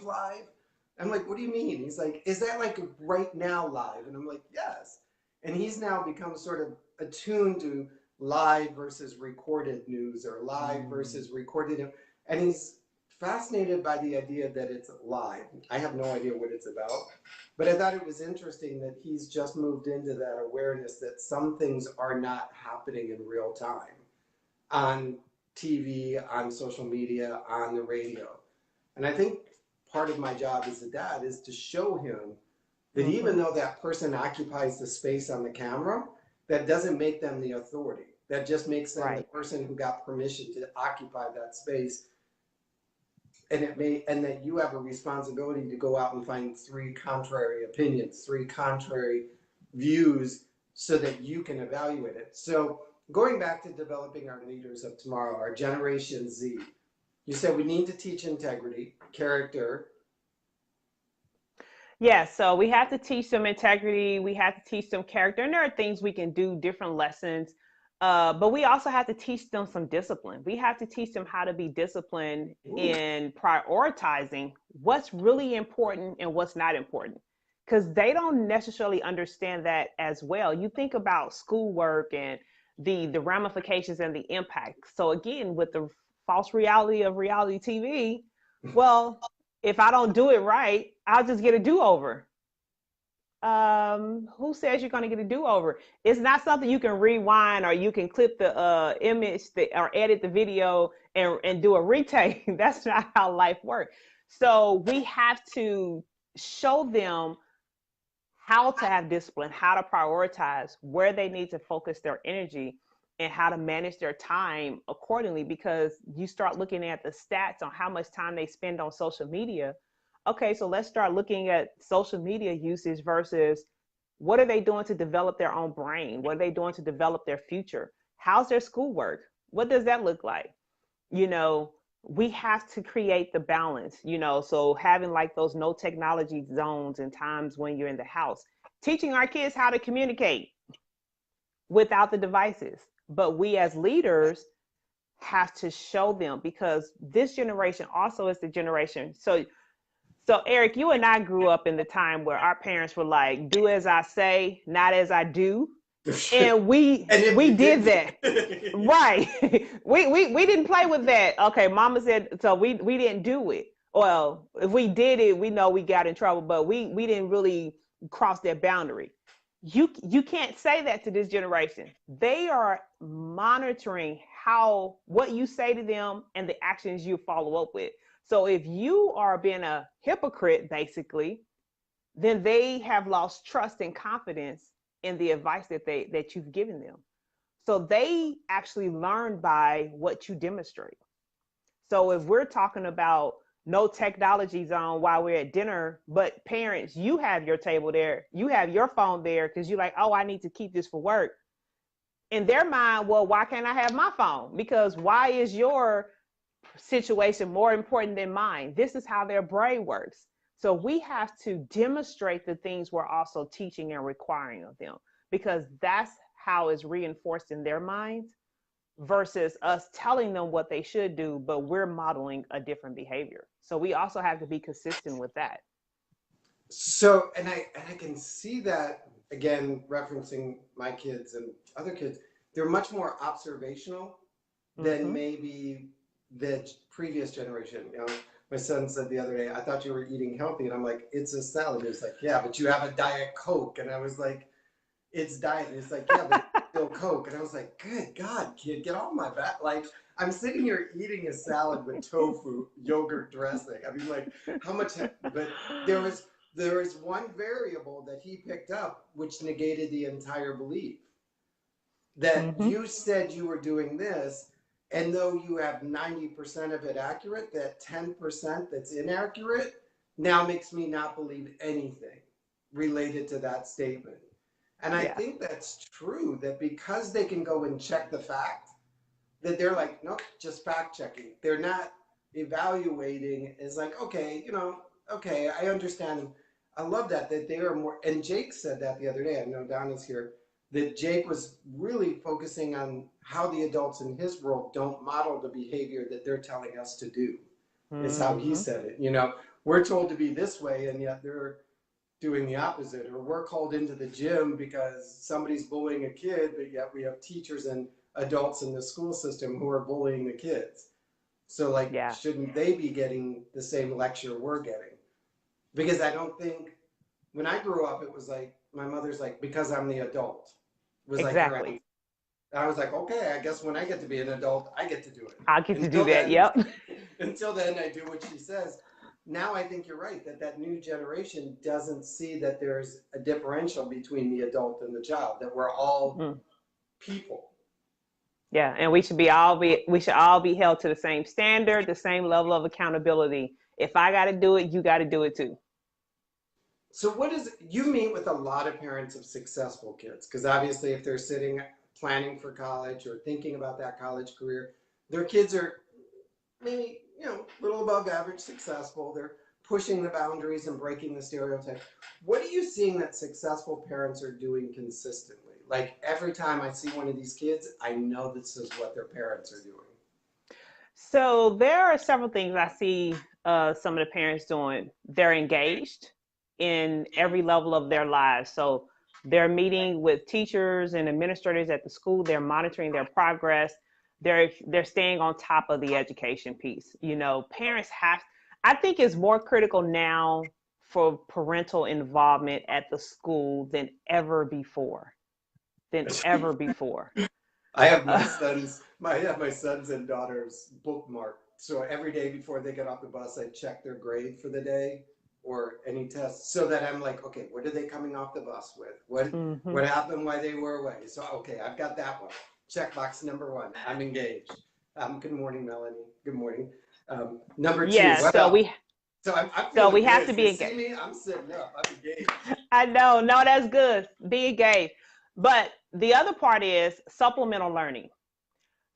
I'm like, what do you mean? He's like, is that like right now live? And I'm like, yes. And he's now become sort of attuned to live versus recorded news, or live versus recorded. And he's fascinated by the idea that it's live. I have no idea what it's about, but I thought it was interesting that he's just moved into that awareness that some things are not happening in real time on TV, on social media, on the radio. And I think part of my job as a dad is to show him that even though that person occupies the space on the camera, that doesn't make them the authority. That just makes them the person who got permission to occupy that space. And that you have a responsibility to go out and find 3 contrary opinions, 3 contrary views, so that you can evaluate it. So going back to developing our leaders of tomorrow, our Generation Z, you said we need to teach integrity, character. Yeah, so we have to teach them integrity. We have to teach them character. And there are things we can do, different lessons. But we also have to teach them some discipline. We have to teach them how to be disciplined in prioritizing what's really important and what's not important, because they don't necessarily understand that as well. You think about schoolwork and the ramifications and the impact. So again, with the false reality of reality TV, well, if I don't do it right, I'll just get a do-over. Who says you're going to get a do-over? It's not something you can rewind, or you can clip the image or edit the video and do a retake. That's not how life works. So we have to show them how to have discipline, how to prioritize, where they need to focus their energy, and how to manage their time accordingly. Because you start looking at the stats on how much time they spend on social media. Okay, so let's start looking at social media usage versus what are they doing to develop their own brain? What are they doing to develop their future? How's their schoolwork? What does that look like? You know, we have to create the balance, you know, so having like those no technology zones and times when you're in the house, teaching our kids how to communicate without the devices. But we as leaders have to show them, because this generation also is the generation. So Eric, you and I grew up in the time where our parents were like, do as I say, not as I do. And we did that. Right. We didn't play with that. Okay, mama said, so we didn't do it. Well, if we did it, we know we got in trouble, but we didn't really cross that boundary. You can't say that to this generation. They are monitoring what you say to them and the actions you follow up with. So if you are being a hypocrite, basically, then they have lost trust and confidence in the advice that you've given them. So they actually learn by what you demonstrate. So if we're talking about no technology zone while we're at dinner. But parents, you have your table there, you have your phone there because you're like, oh, I need to keep this for work. In their mind, well, why can't I have my phone? Because why is your situation more important than mine? This is how their brain works. So we have to demonstrate the things we're also teaching and requiring of them, because that's how it's reinforced in their minds versus us telling them what they should do, but we're modeling a different behavior. So we also have to be consistent with that. So, and I can see that again, referencing my kids and other kids, they're much more observational than maybe the previous generation. You know, my son said the other day, I thought you were eating healthy. And I'm like, it's a salad. He was like, yeah, but you have a Diet Coke. And I was like, it's diet. And he's like, yeah, but it's still Coke. And I was like, good God, kid, get off my back. Like, I'm sitting here eating a salad with tofu, yogurt dressing. I mean, like, how much, but there was one variable that he picked up, which negated the entire belief. That you said you were doing this, and though you have 90% of it accurate, that 10% that's inaccurate now makes me not believe anything related to that statement. And I think that's true, that because they can go and check the fact, that they're like, nope, just fact checking. They're not evaluating. It's like, okay, you know, okay, I understand. I love that they are more, and Jake said that the other day, I know Donna's here, that Jake was really focusing on how the adults in his world don't model the behavior that they're telling us to do, is how he said it. You know, we're told to be this way, and yet they're doing the opposite. Or we're called into the gym because somebody's bullying a kid, but yet we have teachers and adults in the school system who are bullying the kids. So like, shouldn't they be getting the same lecture we're getting? Because I don't think, when I grew up, it was like, my mother's like, because I'm the adult. It was Exactly. like, I was like, okay, I guess when I get to be an adult, I get to do it. I get to do that, yep. Until then, I do what she says. Now I think you're right, that new generation doesn't see that there's a differential between the adult and the child, that we're all people. Yeah, and we should all be held to the same standard, the same level of accountability. If I got to do it, you got to do it too. So you meet with a lot of parents of successful kids, because obviously if they're sitting planning for college or thinking about that college career, their kids are maybe, you know, a little above average successful. They're pushing the boundaries and breaking the stereotype. What are you seeing that successful parents are doing consistently? Like, every time I see one of these kids, I know this is what their parents are doing. So there are several things I see some of the parents doing. They're engaged in every level of their lives. So they're meeting with teachers and administrators at the school. They're monitoring their progress. They're staying on top of the education piece. You know, parents I think it's more critical now for parental involvement at the school than ever before. I have my sons and daughters bookmarked. So every day before they get off the bus, I check their grade for the day or any tests, so that I'm like, okay, what are they coming off the bus with? What happened while they were away? So, okay, I've got that one. Checkbox number 1, I'm engaged. Good morning, Melanie. Good morning. Number 2. Yeah, so we have to be engaged. See me? I'm sitting up. I'm engaged. I know. No, that's good. Be engaged. But the other part is supplemental learning.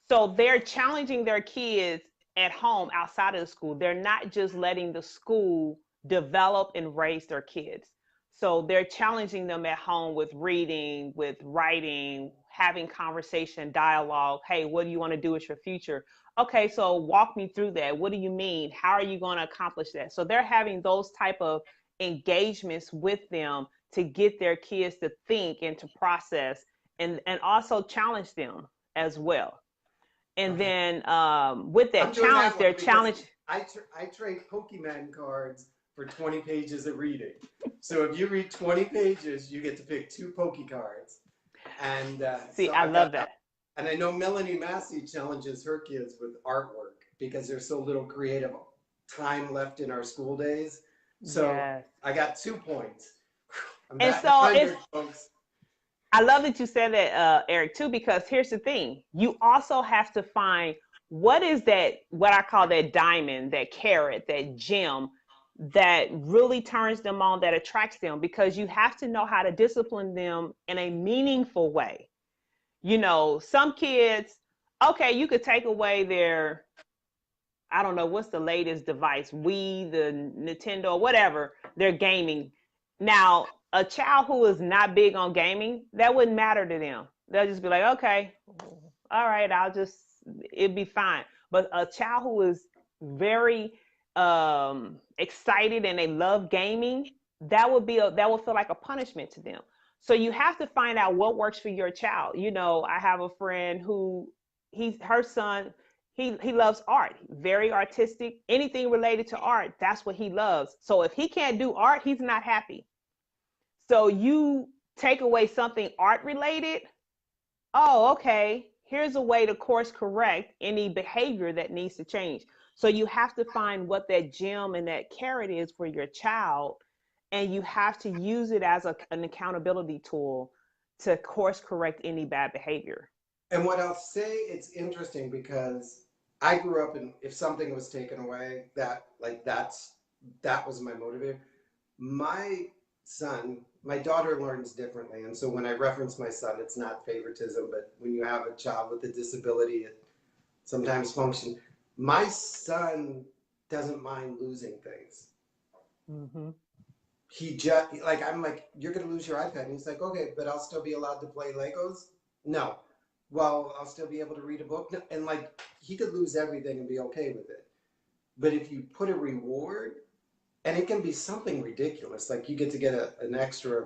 So they're challenging their kids at home outside of the school. They're not just letting the school develop and raise their kids. So they're challenging them at home with reading, with writing, having conversation, dialogue. Hey, what do you want to do with your future? Okay, so walk me through that. What do you mean? How are you going to accomplish that? So they're having those type of engagements with them to get their kids to think and to process, and also challenge them as well. And then with that challenge, they're challenged. I trade Pokemon cards for 20 pages of reading. So if you read 20 pages, you get to pick 2 Poke cards. And see, I love that. And I know Melanie Massey challenges her kids with artwork because there's so little creative time left in our school days. So I got 2 points. And so folks. I love that you said that, Eric, too, because here's the thing. You also have to find what is that, what I call that diamond, that carrot, that gem that really turns them on, that attracts them, because you have to know how to discipline them in a meaningful way. Some kids, okay, you could take away their, I don't know, what's the latest device, Wii, the Nintendo, whatever, they're gaming. Now, a child who is not big on gaming, that wouldn't matter to them. They'll just be like, okay, all right, it'd be fine. But a child who is very excited and they love gaming, that would feel like a punishment to them. So you have to find out what works for your child. I have a friend who her son, he loves art, very artistic, anything related to art, that's what he loves. So if he can't do art, he's not happy. So you take away something art related, oh, okay, here's a way to course correct any behavior that needs to change. So you have to find what that gem and that carrot is for your child, and you have to use it as an accountability tool to course correct any bad behavior. And what I'll say, it's interesting because I grew up and if something was taken away, that was my motivator. My son, my daughter learns differently. And so when I reference my son, it's not favoritism, but when you have a child with a disability, it sometimes functions. My son doesn't mind losing things. Mm-hmm. He just, I'm like, you're going to lose your iPad. And he's like, okay, but I'll still be allowed to play Legos? No. Well, I'll still be able to read a book. No. And he could lose everything and be okay with it. But if you put a reward, and it can be something ridiculous, like you get to get an extra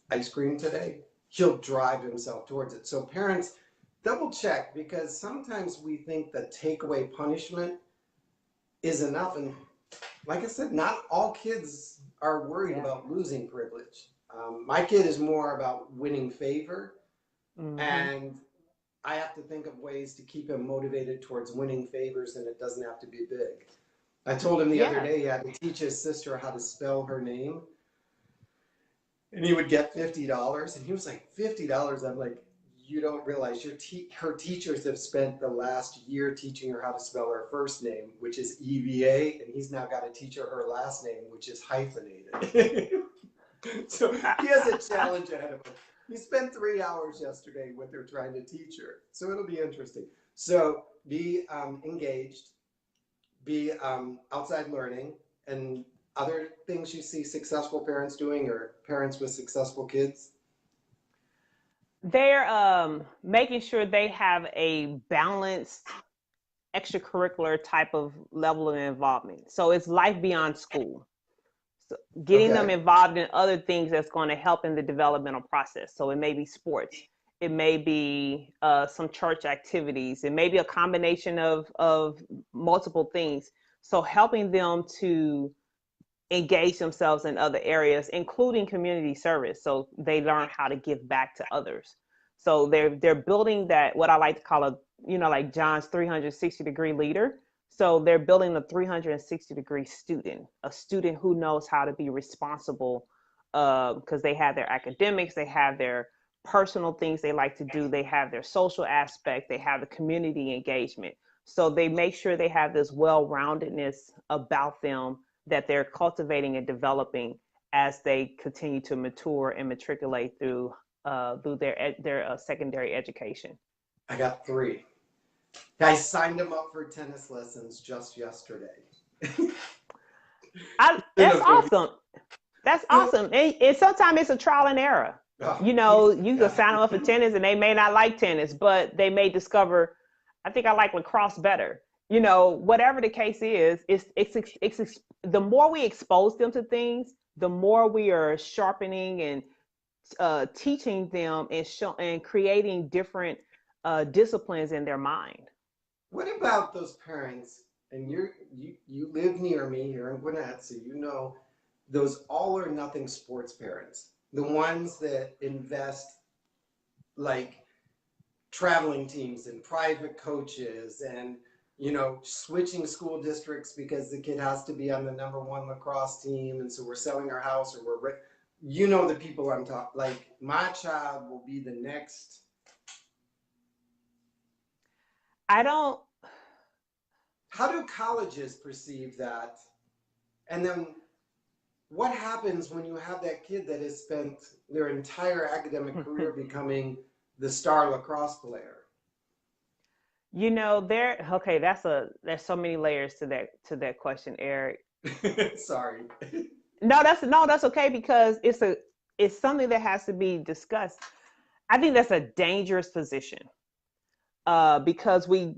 ice cream today, he'll drive himself towards it. So parents, double check, because sometimes we think that takeaway punishment is enough. And like I said, not all kids are worried about losing privilege. My kid is more about winning favor. Mm-hmm. And I have to think of ways to keep him motivated towards winning favors, and it doesn't have to be big. I told him the other day he had to teach his sister how to spell her name, and he would get $50. And he was like, $50? I'm like, you don't realize her teachers have spent the last year teaching her how to spell her first name, which is EVA, and he's now got to teach her last name, which is hyphenated. So he has a challenge ahead of him. He spent 3 hours yesterday with her trying to teach her. So it'll be interesting. So be engaged, be outside learning, and other things you see successful parents doing, or parents with successful kids. They're making sure they have a balanced extracurricular type of level of involvement. So it's life beyond school. So getting them involved in other things that's going to help in the developmental process. So it may be sports, it may be some church activities, it may be a combination of multiple things. So helping them to engage themselves in other areas, including community service, so they learn how to give back to others. So they're building that, what I like to call like John's 360-degree leader. So they're building a 360-degree student, a student who knows how to be responsible, because they have their academics, they have their personal things they like to do, they have their social aspect, they have the community engagement. So they make sure they have this well-roundedness about them that they're cultivating and developing as they continue to mature and matriculate through their secondary education. I got 3. I signed them up for tennis lessons just yesterday. That's awesome. That's awesome. And sometimes it's a trial and error. You can sign them up for tennis and they may not like tennis, but they may discover, I think I like lacrosse better. Whatever the case is, it's the more we expose them to things, the more we are sharpening and teaching them and creating different disciplines in their mind. What about those parents? And you live near me here in Gwinnett, so those all or nothing sports parents, the ones that invest like traveling teams and private coaches and switching school districts because the kid has to be on the #1 lacrosse team, and so we're selling our house, or the people I'm talking. Like, my child will be the next. how do colleges perceive that? And then what happens when you have that kid that has spent their entire academic career becoming the star lacrosse player? You know, there's so many layers to that question, Eric. Sorry. No, that's okay, because it's something that has to be discussed. I think that's a dangerous position, because we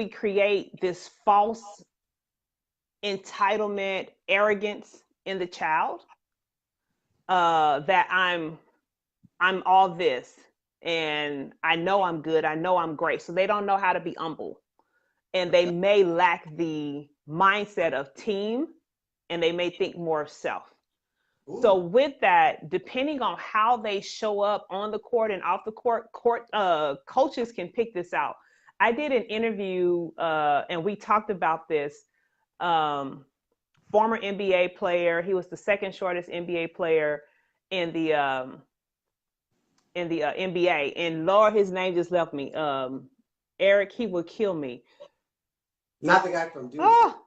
create this false entitlement, arrogance in the child, that I'm all this, and I know I'm good, I know I'm great. So they don't know how to be humble, and they may lack the mindset of team, and they may think more of self. Ooh. So with that, depending on how they show up on the court and off the court, coaches can pick this out. I did an interview, and we talked about this. Former NBA player. He was the second shortest NBA player in the NBA. And Lord, his name just left me. Eric, he would kill me. Not the guy from Duke. Oh,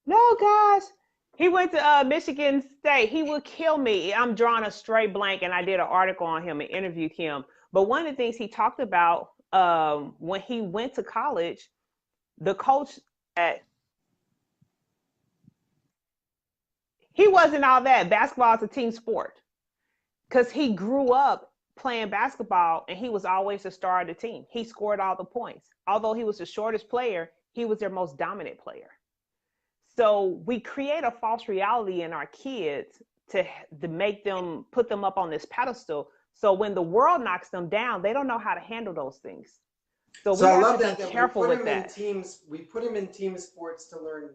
no, guys. He went to Michigan State. He would kill me. I'm drawing a straight blank, and I did an article on him and interviewed him. But one of the things he talked about, when he went to college, the coach he wasn't all that. Basketball is a team sport, because he grew up playing basketball, and he was always the star of the team. He scored all the points. Although he was the shortest player, he was their most dominant player. So we create a false reality in our kids to make them, put them up on this pedestal. So when the world knocks them down, they don't know how to handle those things. So we have to be careful with that. We put them in team sports to learn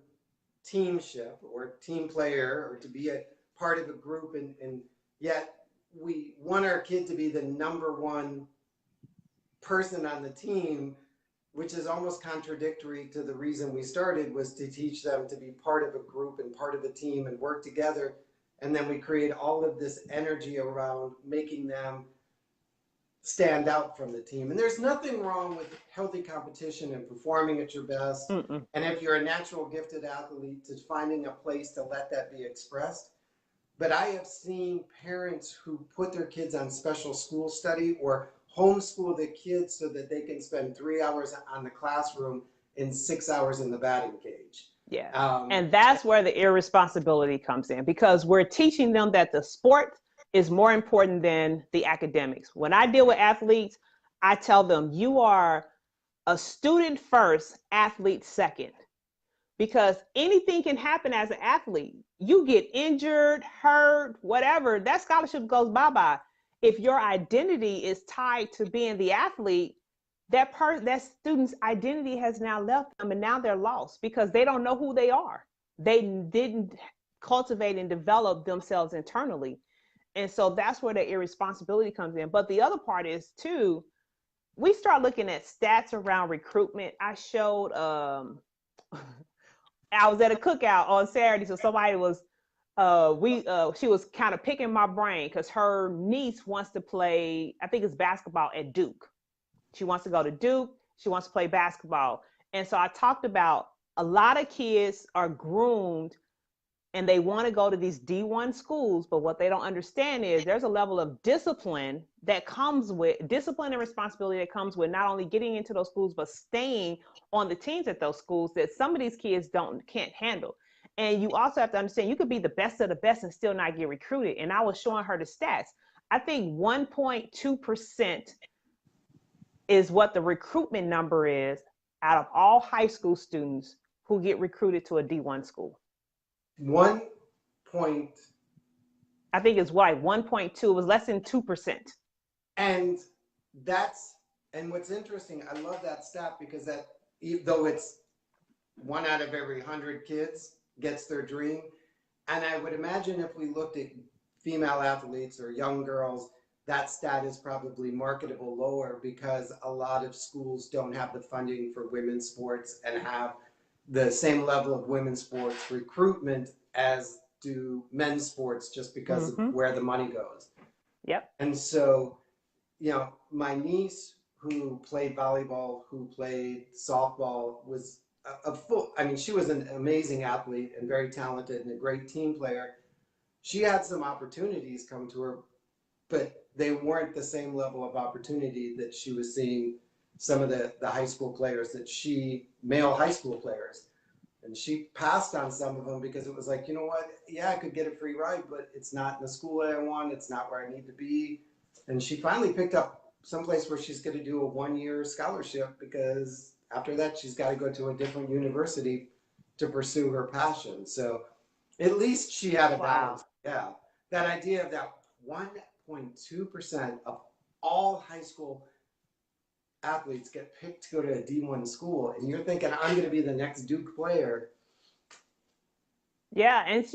teamship or team player, or to be a part of a group, and yet we want our kid to be the number one person on the team, which is almost contradictory to the reason we started, was to teach them to be part of a group and part of a team and work together. And then we create all of this energy around making them stand out from the team. And there's nothing wrong with healthy competition and performing at your best. Mm-mm. And if you're a natural gifted athlete, to finding a place to let that be expressed. But I have seen parents who put their kids on special school study or homeschool the kids so that they can spend 3 hours on the classroom and 6 hours in the batting cage. Yeah. And that's where the irresponsibility comes in, because we're teaching them that the sport is more important than the academics. When I deal with athletes, I tell them, you are a student first, athlete second, because anything can happen as an athlete. You get injured, hurt, whatever, that scholarship goes bye-bye. If your identity is tied to being the athlete, that student's identity has now left them, and now they're lost because they don't know who they are. They didn't cultivate and develop themselves internally. And so that's where the irresponsibility comes in. But the other part is too, we start looking at stats around recruitment. I showed, I was at a cookout on Saturday, so somebody was, she was kind of picking my brain because her niece wants to play, I think it's basketball at Duke. She wants to go to Duke. She wants to play basketball. And so I talked about a lot of kids are groomed and they want to go to these D1 schools, but what they don't understand is there's a level of discipline that comes with discipline and responsibility that comes with not only getting into those schools, but staying on the teams at those schools that some of these kids can't handle. And you also have to understand you could be the best of the best and still not get recruited. And I was showing her the stats. I think 1.2% is what the recruitment number is out of all high school students who get recruited to a D1 school. 1 point. I think it's like 1.2. It was less than 2%. And what's interesting, I love that stat because that, though it's 1 out of every 100 kids gets their dream. And I would imagine if we looked at female athletes or young girls, that stat is probably marketable lower because a lot of schools don't have the funding for women's sports and have the same level of women's sports recruitment as do men's sports just because of where the money goes. Yep. And so, my niece who played volleyball, who played softball, was a full, I mean, she was an amazing athlete and very talented and a great team player. She had some opportunities come to her, but they weren't the same level of opportunity that she was seeing some of the high school players male high school players. And she passed on some of them because it was like, you know what? Yeah, I could get a free ride, but it's not in the school that I want. It's not where I need to be. And she finally picked up someplace where she's going to do a 1-year scholarship, because after that, she's got to go to a different university to pursue her passion. So at least she had a balance. Yeah. That idea of that 1.2% of all high school athletes get picked to go to a D1 school, and you're thinking, I'm going to be the next Duke player. Yeah, and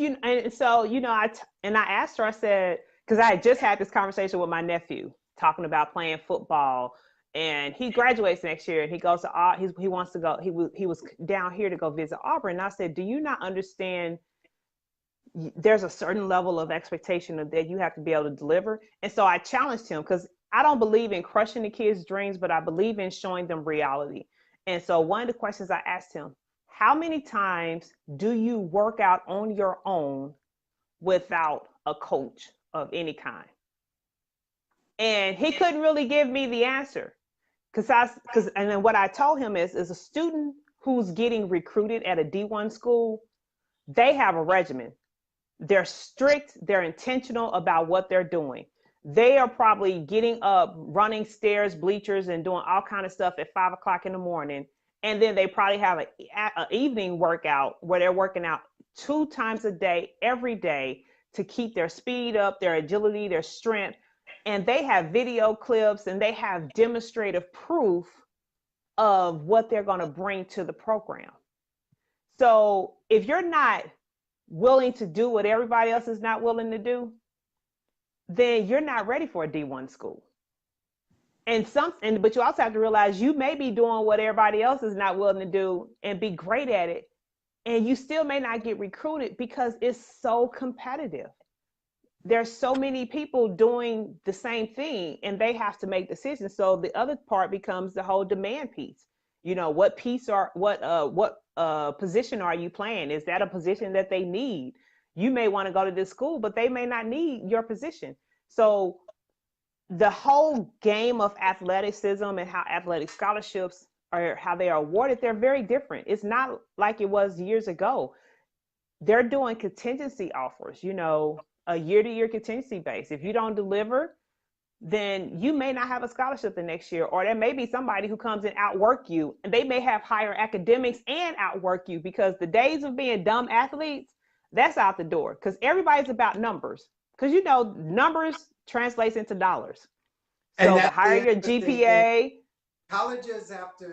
so I asked her. I said, because I had just had this conversation with my nephew talking about playing football, and he graduates next year, and he goes to he wants to go. He was down here to go visit Auburn, and I said, do you not understand? There's a certain level of expectation that you have to be able to deliver. And so I challenged him, because I don't believe in crushing the kids' dreams, but I believe in showing them reality. And so one of the questions I asked him, how many times do you work out on your own without a coach of any kind? And he couldn't really give me the answer. And then what I told him is a student who's getting recruited at a D1 school, they have a regimen. They're strict, they're intentional about what they're doing. They are probably getting up, running stairs, bleachers, and doing all kind of stuff at 5 o'clock in the morning. And then they probably have an evening workout where they're working out 2 times a day, every day, to keep their speed up, their agility, their strength. And they have video clips and they have demonstrative proof of what they're going to bring to the program. So if you're not willing to do what everybody else is not willing to do, then you're not ready for a D1 school. But you also have to realize you may be doing what everybody else is not willing to do and be great at it, and you still may not get recruited because it's so competitive. There's so many people doing the same thing, and they have to make decisions. So the other part becomes the whole demand piece. What position are you playing? Is that a position that they need? You may want to go to this school, but they may not need your position. So the whole game of athleticism and how athletic scholarships are, how they are awarded, they're very different. It's not like it was years ago. They're doing contingency offers, a year-to-year contingency base. If you don't deliver, then you may not have a scholarship the next year, or there may be somebody who comes and outwork you, and they may have higher academics and outwork you, because the days of being dumb athletes, that's out the door, because everybody's about numbers, because numbers translates into dollars. So the higher your GPA. Colleges have to,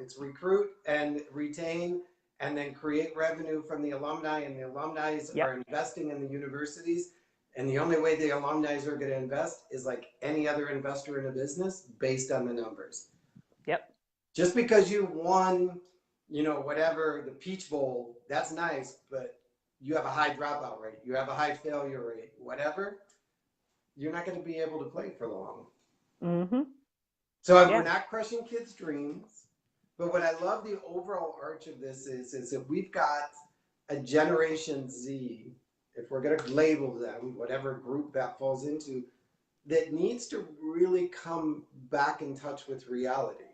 it's recruit and retain and then create revenue from the alumni, and the alumni are investing in the universities. And the only way the alumni are going to invest is like any other investor in a business, based on the numbers. Yep. Just because you won, whatever, the Peach Bowl, that's nice, but you have a high dropout rate, you have a high failure rate, whatever, you're not going to be able to play for long. Mm-hmm. So we're not crushing kids' dreams, but what I love, the overall arch of this is that we've got a Generation Z, if we're going to label them, whatever group that falls into, that needs to really come back in touch with reality.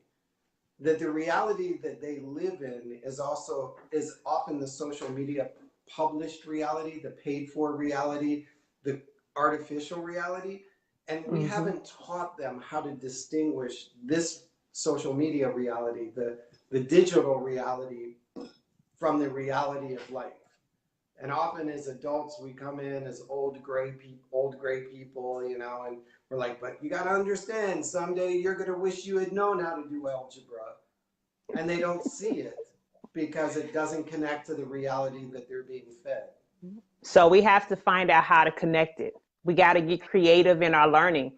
That the reality that they live in is often the social media published reality, the paid for reality, the artificial reality. And we haven't taught them how to distinguish this social media reality, the digital reality, from the reality of life. And often as adults, we come in as old gray people, and we're like, but you got to understand, someday you're going to wish you had known how to do algebra. And they don't see it because it doesn't connect to the reality that they're being fed. So we have to find out how to connect it. We got to get creative in our learning,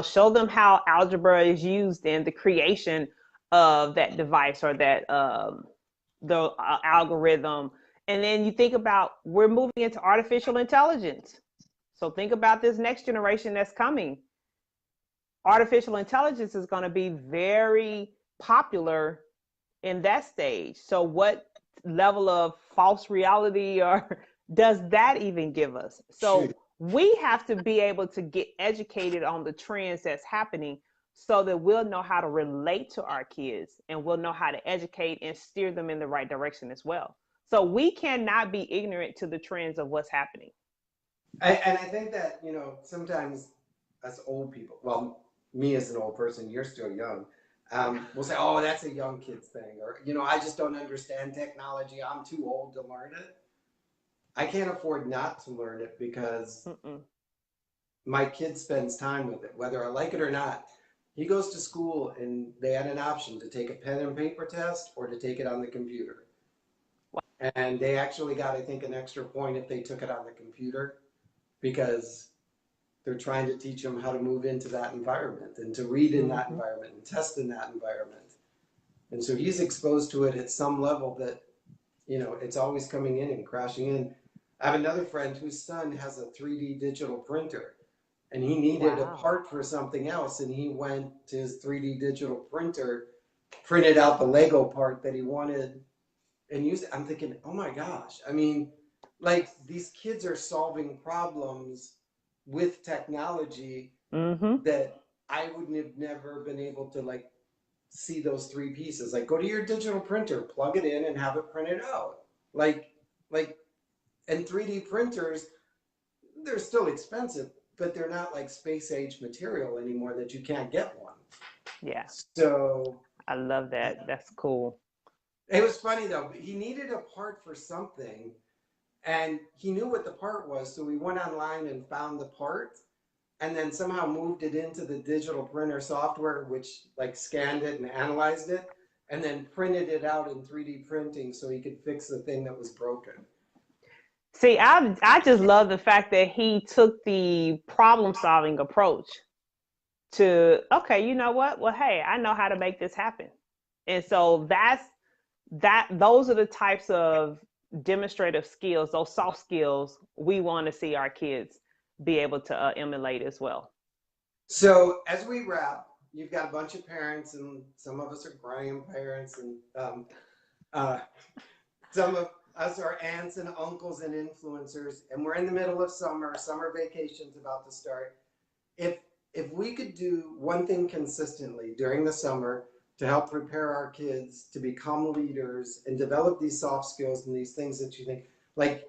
show them how algebra is used in the creation of that device or that the algorithm. And then you think about, we're moving into artificial intelligence. So think about this next generation that's coming. Artificial intelligence is going to be very popular in that stage. So what level of false reality or does that even give us? Shoot. So we have to be able to get educated on the trends that's happening so that we'll know how to relate to our kids and we'll know how to educate and steer them in the right direction as well. So we cannot be ignorant to the trends of what's happening. And I think that, sometimes as old people, well, me as an old person, you're still young, we'll say, oh, that's a young kid's thing. Or, I just don't understand technology. I'm too old to learn it. I can't afford not to learn it because my kid spends time with it, whether I like it or not. He goes to school and they had an option to take a pen and paper test or to take it on the computer. And they actually got, I think, an extra point if they took it on the computer because they're trying to teach them how to move into that environment and to read in that environment and test in that environment. And so he's exposed to it at some level that, it's always coming in and crashing in. I have another friend whose son has a 3D digital printer and he needed a part for something else. And he went to his 3D digital printer, printed out the Lego part that he wanted and used it. I'm thinking, oh my gosh. I mean, like these kids are solving problems with technology that I wouldn't have never been able to like see those three pieces. Like go to your digital printer, plug it in and have it printed out. Like, and 3D printers, they're still expensive, but they're not like space age material anymore that you can't get one. Yeah. So I love that. That's cool. It was funny though. He needed a part for something and he knew what the part was. So we went online and found the part and then somehow moved it into the digital printer software, which like scanned it and analyzed it and then printed it out in 3D printing so he could fix the thing that was broken. See, I just love the fact that he took the problem solving approach to, okay, you know what? Well, hey, I know how to make this happen. And so those are the types of demonstrative skills, those soft skills we want to see our kids be able to emulate as well. So as we wrap, you've got a bunch of parents and some of us are grandparents and some of us are aunts and uncles and influencers, and we're in the middle of summer vacation's about to start. If we could do one thing consistently during the summer to help prepare our kids to become leaders and develop these soft skills and these things that you think, like,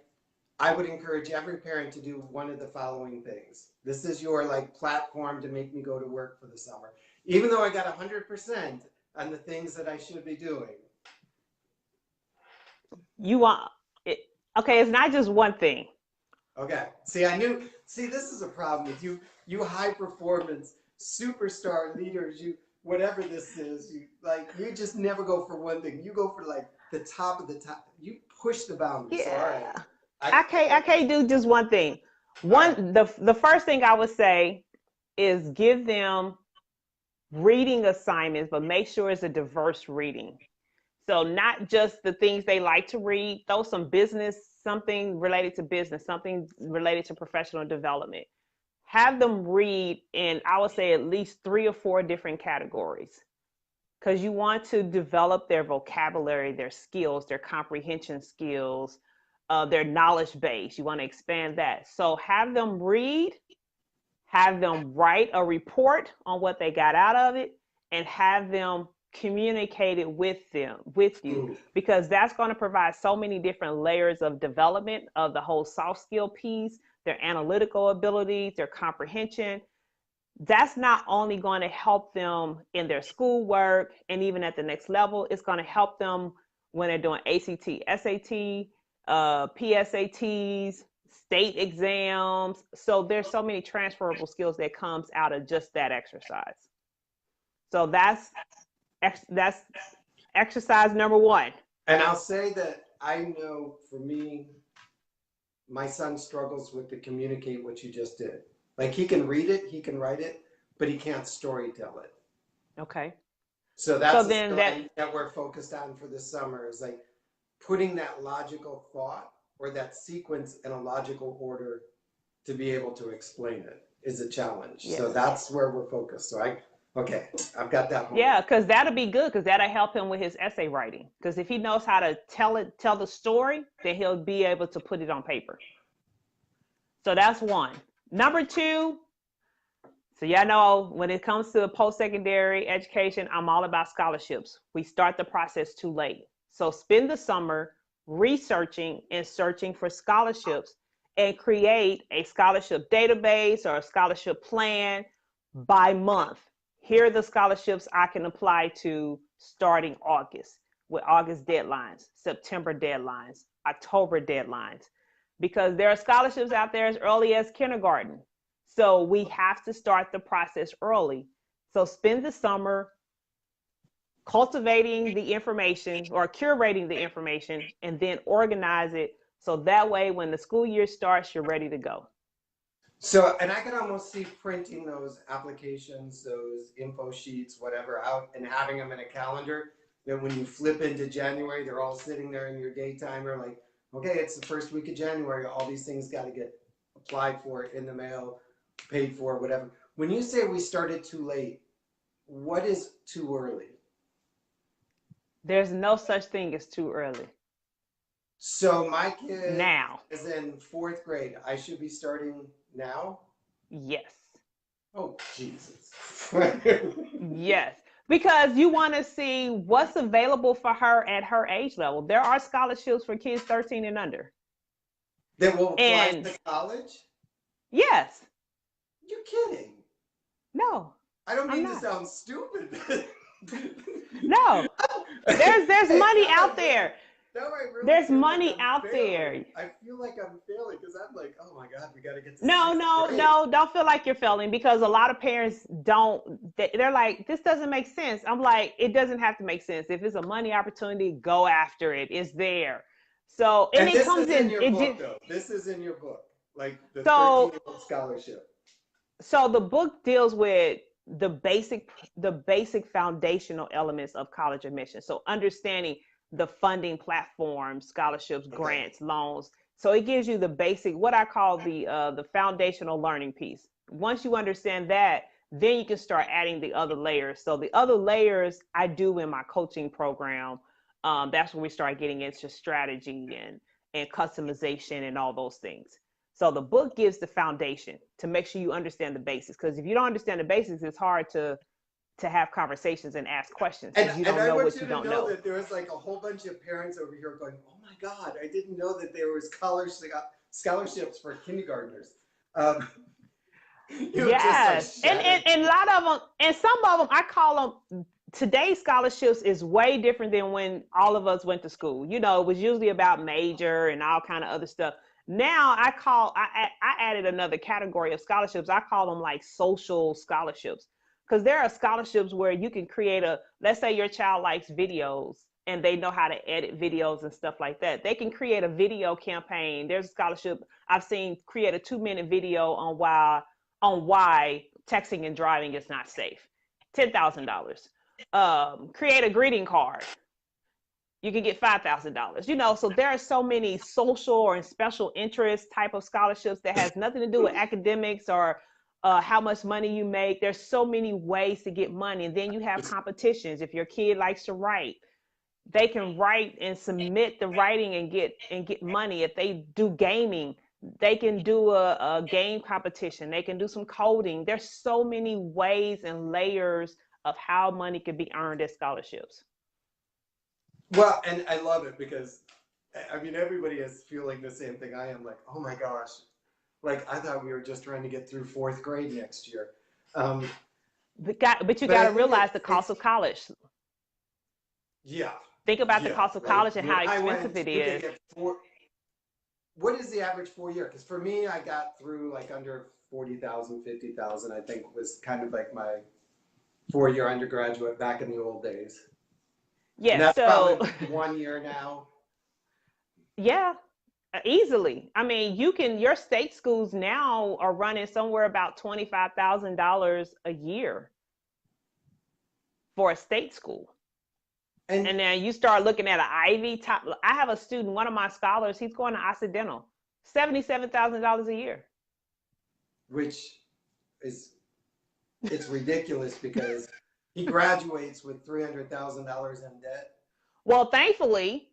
I would encourage every parent to do one of the following things. This is your like platform to make me go to work for the summer. Even though I got 100% on the things that I should be doing. You want it. Okay, it's not just one thing. Okay. See, this is a problem with you. You high performance superstar leaders, you whatever this is, you just never go for one thing. You go for like the top of the top. You push the boundaries. Yeah. All right. I can't do just one thing. The first thing I would say is give them reading assignments, but make sure it's a diverse reading. So not just the things they like to read, throw some business, something related to business, something related to professional development. Have them read in, I would say, at least 3 or 4 different categories, because you want to develop their vocabulary, their skills, their comprehension skills, their knowledge base. You want to expand that. So have them read, have them write a report on what they got out of it, and have them communicate it with you, because that's going to provide so many different layers of development of the whole soft skill piece, their analytical abilities, their comprehension. That's not only going to help them in their schoolwork and even at the next level, it's going to help them when they're doing ACT, SAT, PSATs, state exams. So there's so many transferable skills that comes out of just that exercise. So that's exercise number 1. And I'll say that I know for me, my son struggles with to communicate what you just did. Like he can read it, he can write it, but he can't story tell it. Okay. So that's the skill that we're focused on for this summer is like putting that logical thought or that sequence in a logical order to be able to explain it is a challenge. Yes. So that's where we're focused. So Okay, I've got that one. Yeah, because that'll be good because that'll help him with his essay writing. Because if he knows how to tell the story, then he'll be able to put it on paper. So that's one. Number two, so y'all know when it comes to post-secondary education, I'm all about scholarships. We start the process too late. So spend the summer researching and searching for scholarships and create a scholarship database or a scholarship plan by month. Here are the scholarships I can apply to starting August with August deadlines, September deadlines, October deadlines, because there are scholarships out there as early as kindergarten. So we have to start the process early. So spend the summer cultivating the information or curating the information and then organize it. So that way, when the school year starts, you're ready to go. So, and I can almost see printing those applications, those info sheets, whatever, out and having them in a calendar that when you flip into January, they're all sitting there in your day timer, like, okay, it's the first week of January. All these things got to get applied for in the mail, paid for, whatever. When you say we started too late, what is too early? There's no such thing as too early. So my kid now is in 4th grade. I should be starting now? Yes. Oh, Jesus. Yes. Because you want to see what's available for her at her age level. There are scholarships for kids 13 and under. That will apply to college? Yes. You're kidding. No. I don't mean to sound stupid. No. There's money out there. Really there's money out there. I feel like I'm failing because I'm like, oh my God, we got to get to No, don't feel like you're failing because a lot of parents they're like, this doesn't make sense. I'm like, it doesn't have to make sense. If it's a money opportunity, go after it. It's there. So, and it comes in your book, though. This is in your book, like the 13-year-old scholarship. So the book deals with the basic foundational elements of college admission. So understanding the funding platforms, scholarships, grants, loans. So it gives you the basic, what I call the foundational learning piece. Once you understand that, then you can start adding the other layers. So the other layers I do in my coaching program. That's when we start getting into strategy and customization and all those things. So the book gives the foundation to make sure you understand the basics. Because if you don't understand the basics, it's hard to have conversations and ask questions because you don't know what you don't know. That there was like a whole bunch of parents over here going, "Oh my God, I didn't know that there was scholarships for kindergartners." Yes, and a lot of them, and some of them, I call them. Today's scholarships is way different than when all of us went to school. You know, it was usually about major and all kind of other stuff. Now I added another category of scholarships. I call them like social scholarships. Because there are scholarships where you can create let's say your child likes videos and they know how to edit videos and stuff like that. They can create a video campaign. There's a scholarship I've seen create a 2-minute video on why texting and driving is not safe. $10,000. Create a greeting card. You can get $5,000. You know, so there are so many social or special interest type of scholarships that has nothing to do with academics or how much money you make. There's so many ways to get money. And then you have competitions. If your kid likes to write, they can write and submit the writing and get money. If they do gaming, they can do a game competition. They can do some coding. There's so many ways and layers of how money can be earned as scholarships. Well, and I love it because, I mean, everybody is feeling the same thing I am. Like, oh my gosh, like I thought we were just trying to get through 4th grade next year. But you got to realize the cost of college. Yeah. Think about the cost of college and how expensive it is. What is the average 4-year? Because for me, I got through like under 40,000, 50,000. I think was kind of like my 4-year undergraduate back in the old days. Yeah, and that's probably 1 year now. Yeah, easily. I mean, your state schools now are running somewhere about $25,000 a year for a state school. And then you start looking at an Ivy top. I have a student, one of my scholars, he's going to Occidental, $77,000 a year. Which is it's ridiculous because he graduates with $300,000 in debt. Well, thankfully,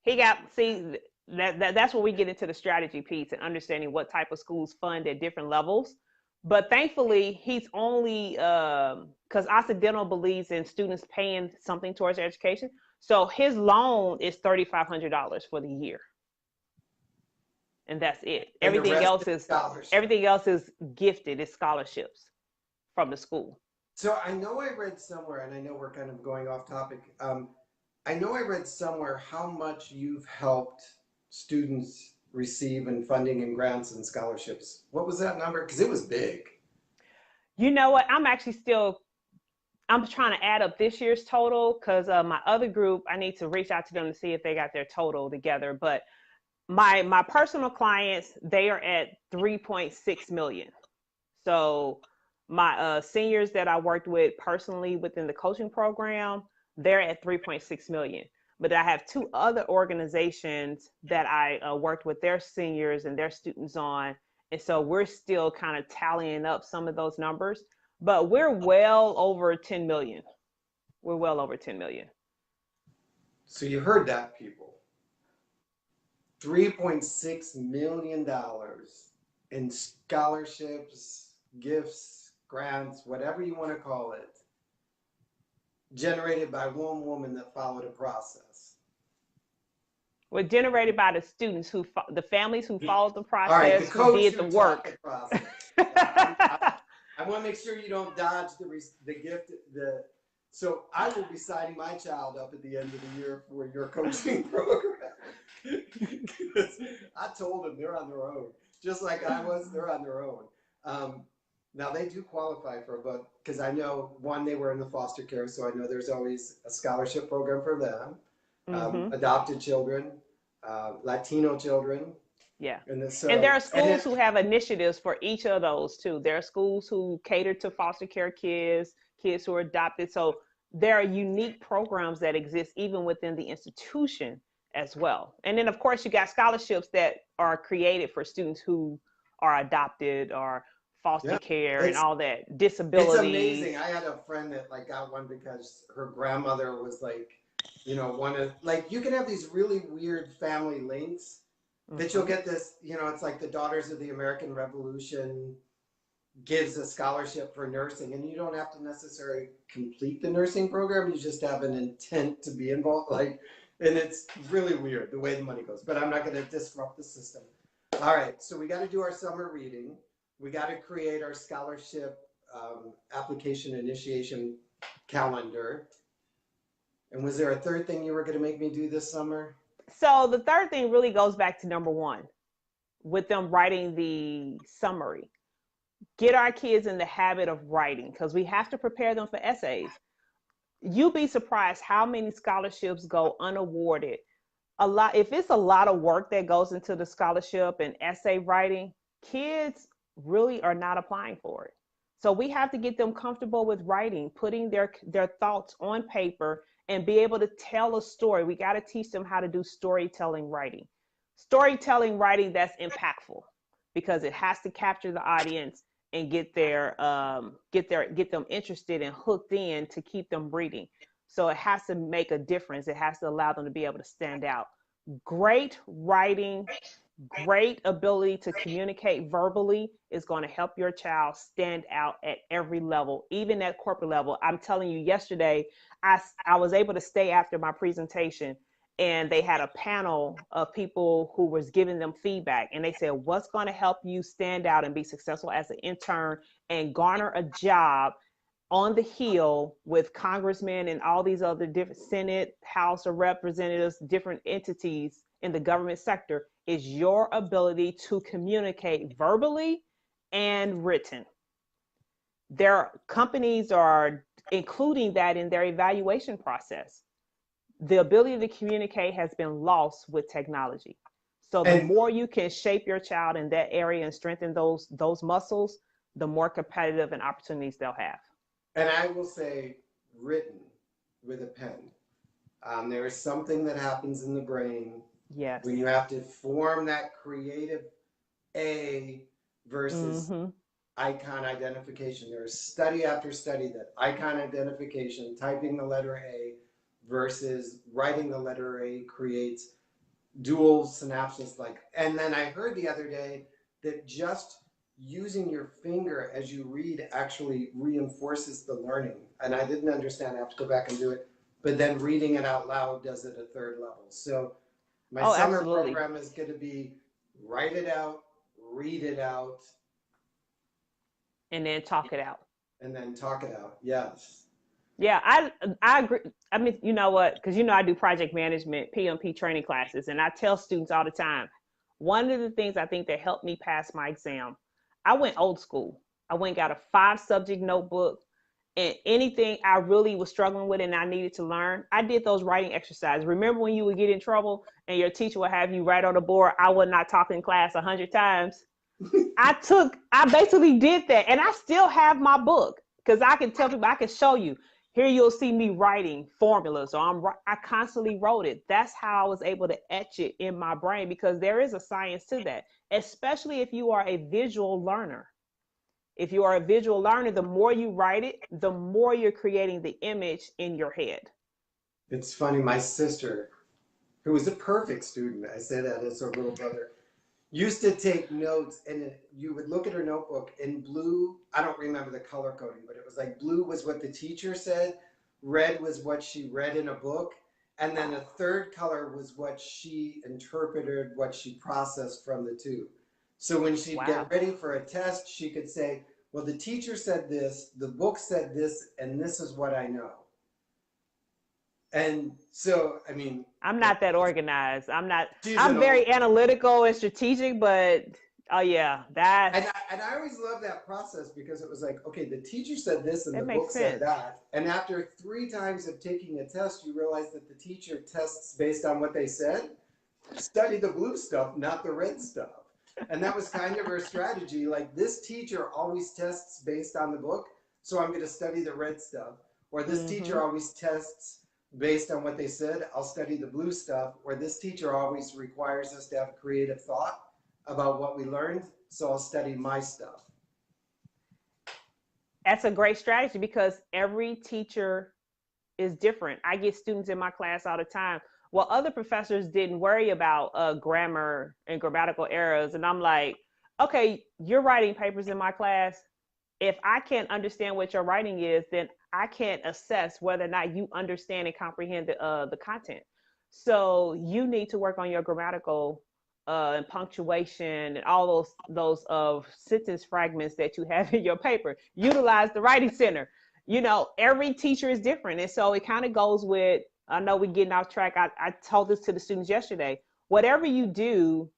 he got, see, that's where we get into the strategy piece and understanding what type of schools fund at different levels. But thankfully, he's only, because Occidental believes in students paying something towards their education. So his loan is $3,500 for the year. And that's it. And the rest Everything else is gifted. It's scholarships from the school. So I know I read somewhere, and I know we're kind of going off topic. I know I read somewhere how much you've helped students receive in funding and grants and scholarships. What was that number? Because it was big. You know what? I'm trying to add up this year's total because my other group, I need to reach out to them to see if they got their total together. But my personal clients, they are at 3.6 million. So my seniors that I worked with personally within the coaching program, they're at 3.6 million. But I have two other organizations that I worked with their seniors and their students on. And so we're still kind of tallying up some of those numbers, but we're well over 10 million. We're well over 10 million. So you heard that, people. $3.6 million in scholarships, gifts, grants, whatever you want to call it, generated by one woman that followed a process. Were generated by the students the families who followed the process, all right, the coach who did the work. I want to make sure you don't dodge the gift. So I will be signing my child up at the end of the year for your coaching program. I told them they're on their own, just like I was. They're on their own. Now they do qualify for a book because I know they were in the foster care, so I know there's always a scholarship program for them. Adopted children, Latino children. Yeah. And there are schools who have initiatives for each of those too. There are schools who cater to foster care kids who are adopted. So there are unique programs that exist even within the institution as well. And then of course you got scholarships that are created for students who are adopted or foster care and all that, disabilities. It's amazing. I had a friend that got one because her grandmother was you can have these really weird family links that you'll get this, it's like the Daughters of the American Revolution gives a scholarship for nursing, and you don't have to necessarily complete the nursing program. You just have an intent to be involved. And it's really weird the way the money goes, but I'm not going to disrupt the system. All right. So we got to do our summer reading. We got to create our scholarship application initiation calendar. And was there a third thing you were going to make me do this summer? So the third thing really goes back to number one, with them writing the summary. Get our kids in the habit of writing because we have to prepare them for essays. You'll be surprised how many scholarships go unawarded. If it's a lot of work that goes into the scholarship and essay writing, kids really are not applying for it. So we have to get them comfortable with writing, putting their thoughts on paper and be able to tell a story. We got to teach them how to do storytelling writing. Storytelling writing that's impactful because it has to capture the audience and get them interested and hooked in to keep them reading. So it has to make a difference. It has to allow them to be able to stand out. Great writing, great ability to communicate verbally is going to help your child stand out at every level, even at corporate level. I'm telling you, yesterday, I was able to stay after my presentation and they had a panel of people who was giving them feedback. And they said, what's going to help you stand out and be successful as an intern and garner a job on the Hill with congressmen and all these other different Senate, House of Representatives, different entities in the government sector is your ability to communicate verbally and written. Their companies are including that in their evaluation process. The ability to communicate has been lost with technology. So the more you can shape your child in that area and strengthen those muscles, the more competitive and opportunities they'll have. And I will say written with a pen. There is something that happens in the brain when you have to form that creative A versus icon identification. There's study after study that icon identification, typing the letter A versus writing the letter A creates dual synapses. And then I heard the other day that just using your finger as you read actually reinforces the learning. And I didn't understand. I have to go back and do it. But then reading it out loud does it a third level. So my summer absolutely. program is going to be write it out, read it out, And then talk it out. and then talk it out. Yes. Yeah, I agree. I mean, you know what? Because I do project management, PMP training classes, and I tell students all the time. One of the things I think that helped me pass my exam, I went old school. I went and got a 5 subject notebook, and anything I really was struggling with and I needed to learn, I did those writing exercises. Remember when you would get in trouble and your teacher would have you write on the board, "I will not talk in class" 100 times. I basically did that, and I still have my book because I can tell people, I can show you. Here you'll see me writing formulas, or I constantly wrote it. That's how I was able to etch it in my brain, because there is a science to that, especially if you are a visual learner. If you are a visual learner, the more you write it, the more you're creating the image in your head. It's funny, my sister, who was a perfect student, I say that as her little brother, used to take notes, and you would look at her notebook in blue. I don't remember the color coding, but it was like blue was what the teacher said, red was what she read in a book, and then a third color was what she interpreted, what she processed from the two. So when she'd get ready for a test, she could say, well, the teacher said this, the book said this, and this is what I know. And so, I mean, I'm not that organized. I'm an very analytical and strategic, but oh yeah, and I always love that process, because it was like, okay, the teacher said this and the book said that. And after 3 times of taking a test, you realize that the teacher tests based on what they said. Study the blue stuff, not the red stuff. And that was kind of her strategy. Like, this teacher always tests based on the book, so I'm going to study the red stuff. Or this teacher always tests based on what they said, I'll study the blue stuff. Or this teacher always requires us to have creative thought about what we learned, so I'll study my stuff. That's a great strategy, because every teacher is different. I get students in my class all the time. Well, other professors didn't worry about grammar and grammatical errors. And I'm like, okay, you're writing papers in my class. If I can't understand what your writing is, then I can't assess whether or not you understand and comprehend the content. So you need to work on your grammatical and punctuation and all those sentence fragments that you have in your paper. Utilize the writing center. Every teacher is different. And so it kind of goes with, I know we're getting off track. I told this to the students yesterday. Whatever you do,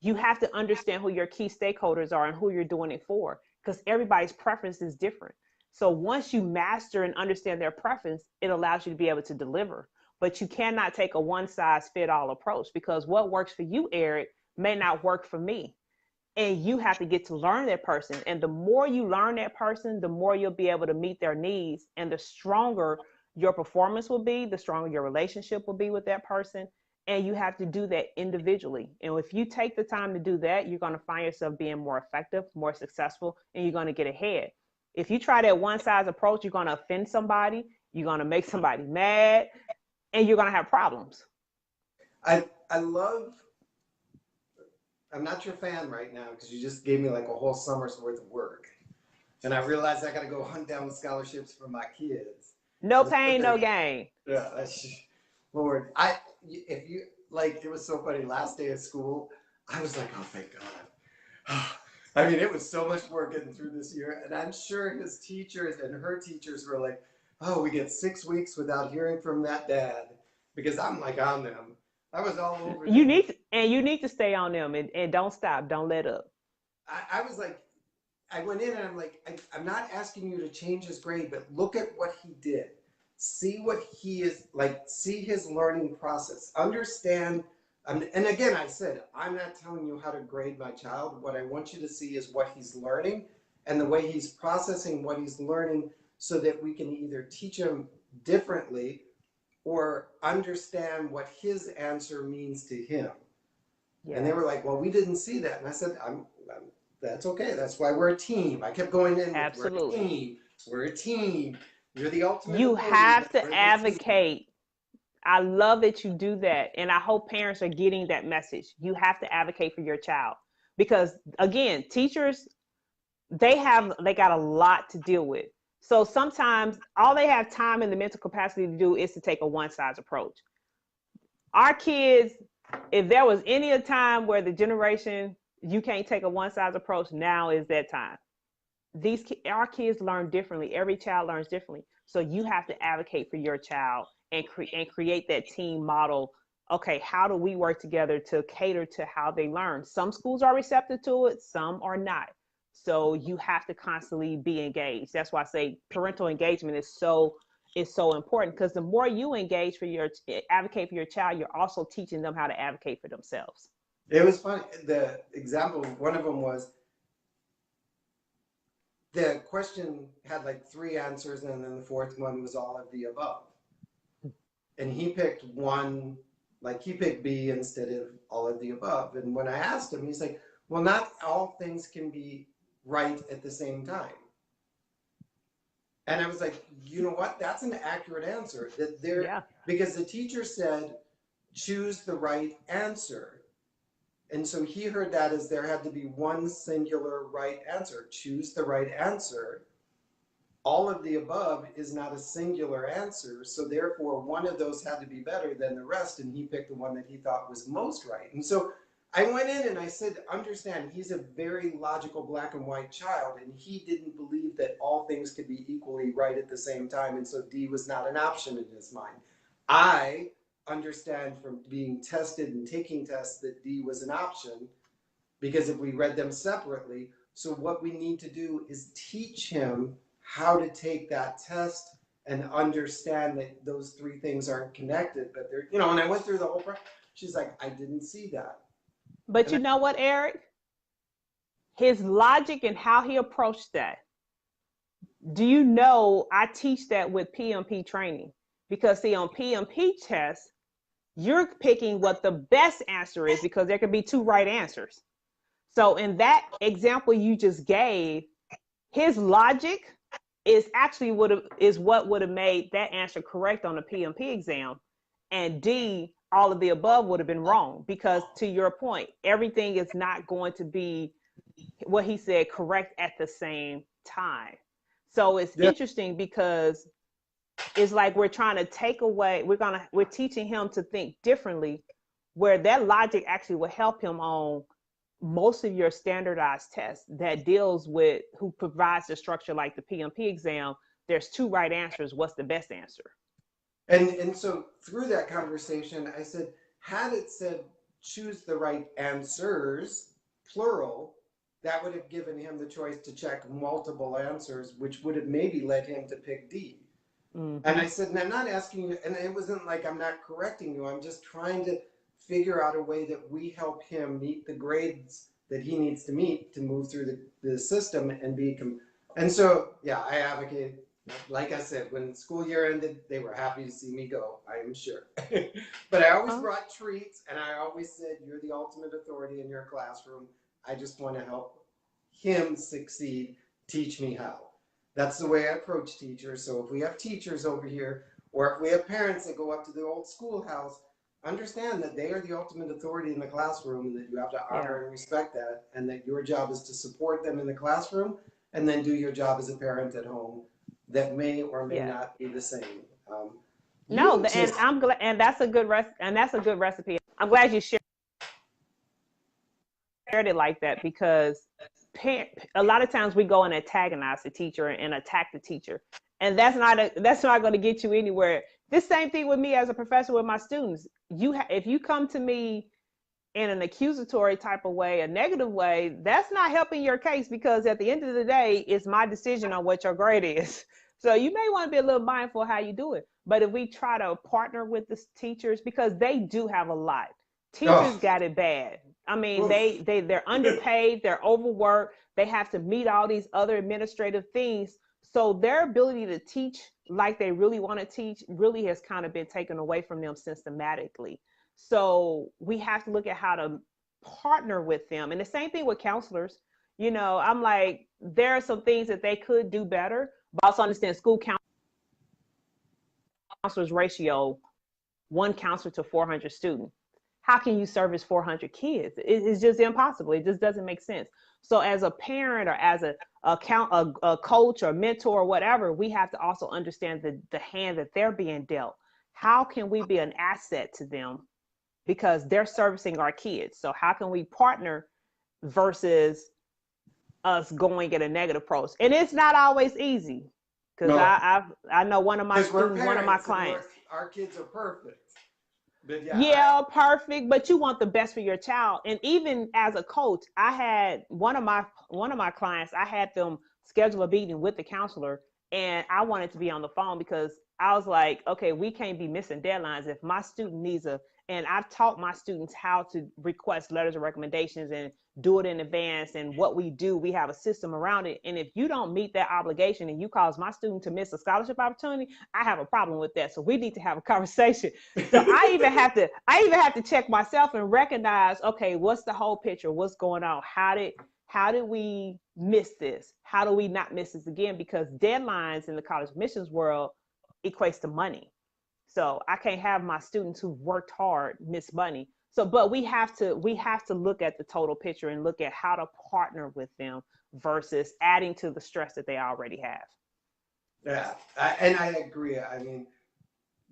you have to understand who your key stakeholders are and who you're doing it for, because everybody's preference is different. So once you master and understand their preference, it allows you to be able to deliver. But you cannot take a one-size-fits-all approach, because what works for you, Eric, may not work for me. And you have to get to learn that person. And the more you learn that person, the more you'll be able to meet their needs, and the stronger your performance will be, the stronger your relationship will be with that person. And you have to do that individually. And if you take the time to do that, you're going to find yourself being more effective, more successful, and you're going to get ahead. If you try that one size approach, you're going to offend somebody, you're going to make somebody mad, and you're going to have problems. I love, I'm not your fan right now, because you just gave me like a whole summer's worth of work. And I realized I got to go hunt down scholarships for my kids. No pain, no gain. Yeah, Lord. If you, like, it was so funny. Last day of school, I was like, oh, thank God. I mean, it was so much more getting through this year. And I'm sure his teachers and her teachers were like, oh, we get 6 weeks without hearing from that dad, because I'm like on them. I was all over them. You need to stay on them, and don't stop. Don't let up. I was like, I went in and I'm like, I'm not asking you to change his grade, but look at what he did. See what he is like, see his learning process, understand. And again, I said, I'm not telling you how to grade my child. What I want you to see is what he's learning and the way he's processing what he's learning, so that we can either teach him differently or understand what his answer means to him. Yes. And they were like, well, we didn't see that. And I said, that's okay. That's why we're a team. I kept going in with, we're a Absolutely. team. We're a team. You're the ultimate You authority, have but to we're the team. advocate. I love that you do that. And I hope parents are getting that message. You have to advocate for your child because, again, teachers, they got a lot to deal with. So sometimes all they have time and the mental capacity to do is to take a one size approach. Our kids, if there was any time where the generation you can't take a one size approach, now is that time. Our kids learn differently. Every child learns differently. So you have to advocate for your child and create that team model. Okay, how do we work together to cater to how they learn? Some schools are receptive to it, some are not. So you have to constantly be engaged. That's why I say parental engagement is so important, because the more you engage for your advocate for your child, you're also teaching them how to advocate for themselves. It was funny. The example, one of them was, the question had like three answers, and then the fourth one was all of the above. And he picked one, like he picked B instead of all of the above. And when I asked him, he's like, well, not all things can be right at the same time. And I was like, you know what? That's an accurate answer. That there, Yeah. because the teacher said, choose the right answer. And so he heard that as there had to be one singular right answer. Choose the right answer. All of the above is not a singular answer. So therefore, one of those had to be better than the rest. And he picked the one that he thought was most right. And so I went in and I said, understand, he's a very logical black and white child. And he didn't believe that all things could be equally right at the same time. And so D was not an option in his mind. I understand from being tested and taking tests that D was an option, because if we read them separately. So what we need to do is teach him how to take that test and understand that those three things aren't connected, but they're, and I went through the whole process. She's like, I didn't see that. But And you know what, Eric? His logic and how he approached that. Do you know I teach that with PMP training? Because see, on PMP tests, you're picking what the best answer is, because there could be two right answers. So in that example you just gave, his logic is actually what would have made that answer correct on the PMP exam, and D, all of the above, would have been wrong, because to your point, everything is not going to be what he said correct at the same time. So it's interesting because it's like we're trying to take away, we're teaching him to think differently, where that logic actually will help him on most of your standardized tests that deals with who provides the structure like the PMP exam. There's two right answers. What's the best answer? And so through that conversation, I said, had it said choose the right answers, plural, that would have given him the choice to check multiple answers, which would have maybe led him to pick D. Mm-hmm. And I said, and I'm not asking you, and it wasn't like I'm not correcting you, I'm just trying to figure out a way that we help him meet the grades that he needs to meet to move through the system and be, and so, yeah, I advocate. Like I said, when school year ended, they were happy to see me go, I am sure. But I always brought treats, and I always said, you're the ultimate authority in your classroom. I just want to help him succeed. Teach me how. That's the way I approach teachers. So if we have teachers over here, or if we have parents that go up to the old schoolhouse, understand that they are the ultimate authority in the classroom, and that you have to honor and respect that, and that your job is to support them in the classroom, and then do your job as a parent at home. That may or may not be the same. And I'm glad, and that's a good recipe. I'm glad you shared it like that, because a lot of times we go and antagonize the teacher and attack the teacher, and that's not going to get you anywhere. This same thing with me as a professor with my students. If you come to me in an accusatory type of way, a negative way, that's not helping your case, because at the end of the day, it's my decision on what your grade is. So you may want to be a little mindful how you do it. But if we try to partner with the teachers, because they do have a lot. Teachers got it bad. I mean, they're underpaid, they're overworked, they have to meet all these other administrative things. So their ability to teach like they really want to teach really has kind of been taken away from them systematically. So we have to look at how to partner with them. And the same thing with counselors. I'm like, there are some things that they could do better, but also understand school counselors ratio, one counselor to 400 students. How can you service 400 kids? It's just impossible. It just doesn't make sense. So as a parent or as a coach or mentor or whatever, we have to also understand the hand that they're being dealt. How can we be an asset to them, because they're servicing our kids? So how can we partner versus us going at a negative approach? And it's not always easy, because No, I know one of my because we're students, one of my parents and clients. our kids are perfect. But yeah, Yeah, perfect, but you want the best for your child. And even as a coach, I had one of my clients, I had them schedule a meeting with the counselor, and I wanted to be on the phone because I was like, okay, we can't be missing deadlines. If my student needs and I've taught my students how to request letters of recommendations and do it in advance, and what we do, we have a system around it. And if you don't meet that obligation and you cause my student to miss a scholarship opportunity, I have a problem with that. So we need to have a conversation. So I even have to check myself and recognize, okay, what's the whole picture? What's going on? How did we miss this? How do we not miss this again? Because deadlines in the college admissions world equates to money. So I can't have my students who've worked hard miss money. So, but we have to look at the total picture and look at how to partner with them versus adding to the stress that they already have. yeah, and I agree. I mean,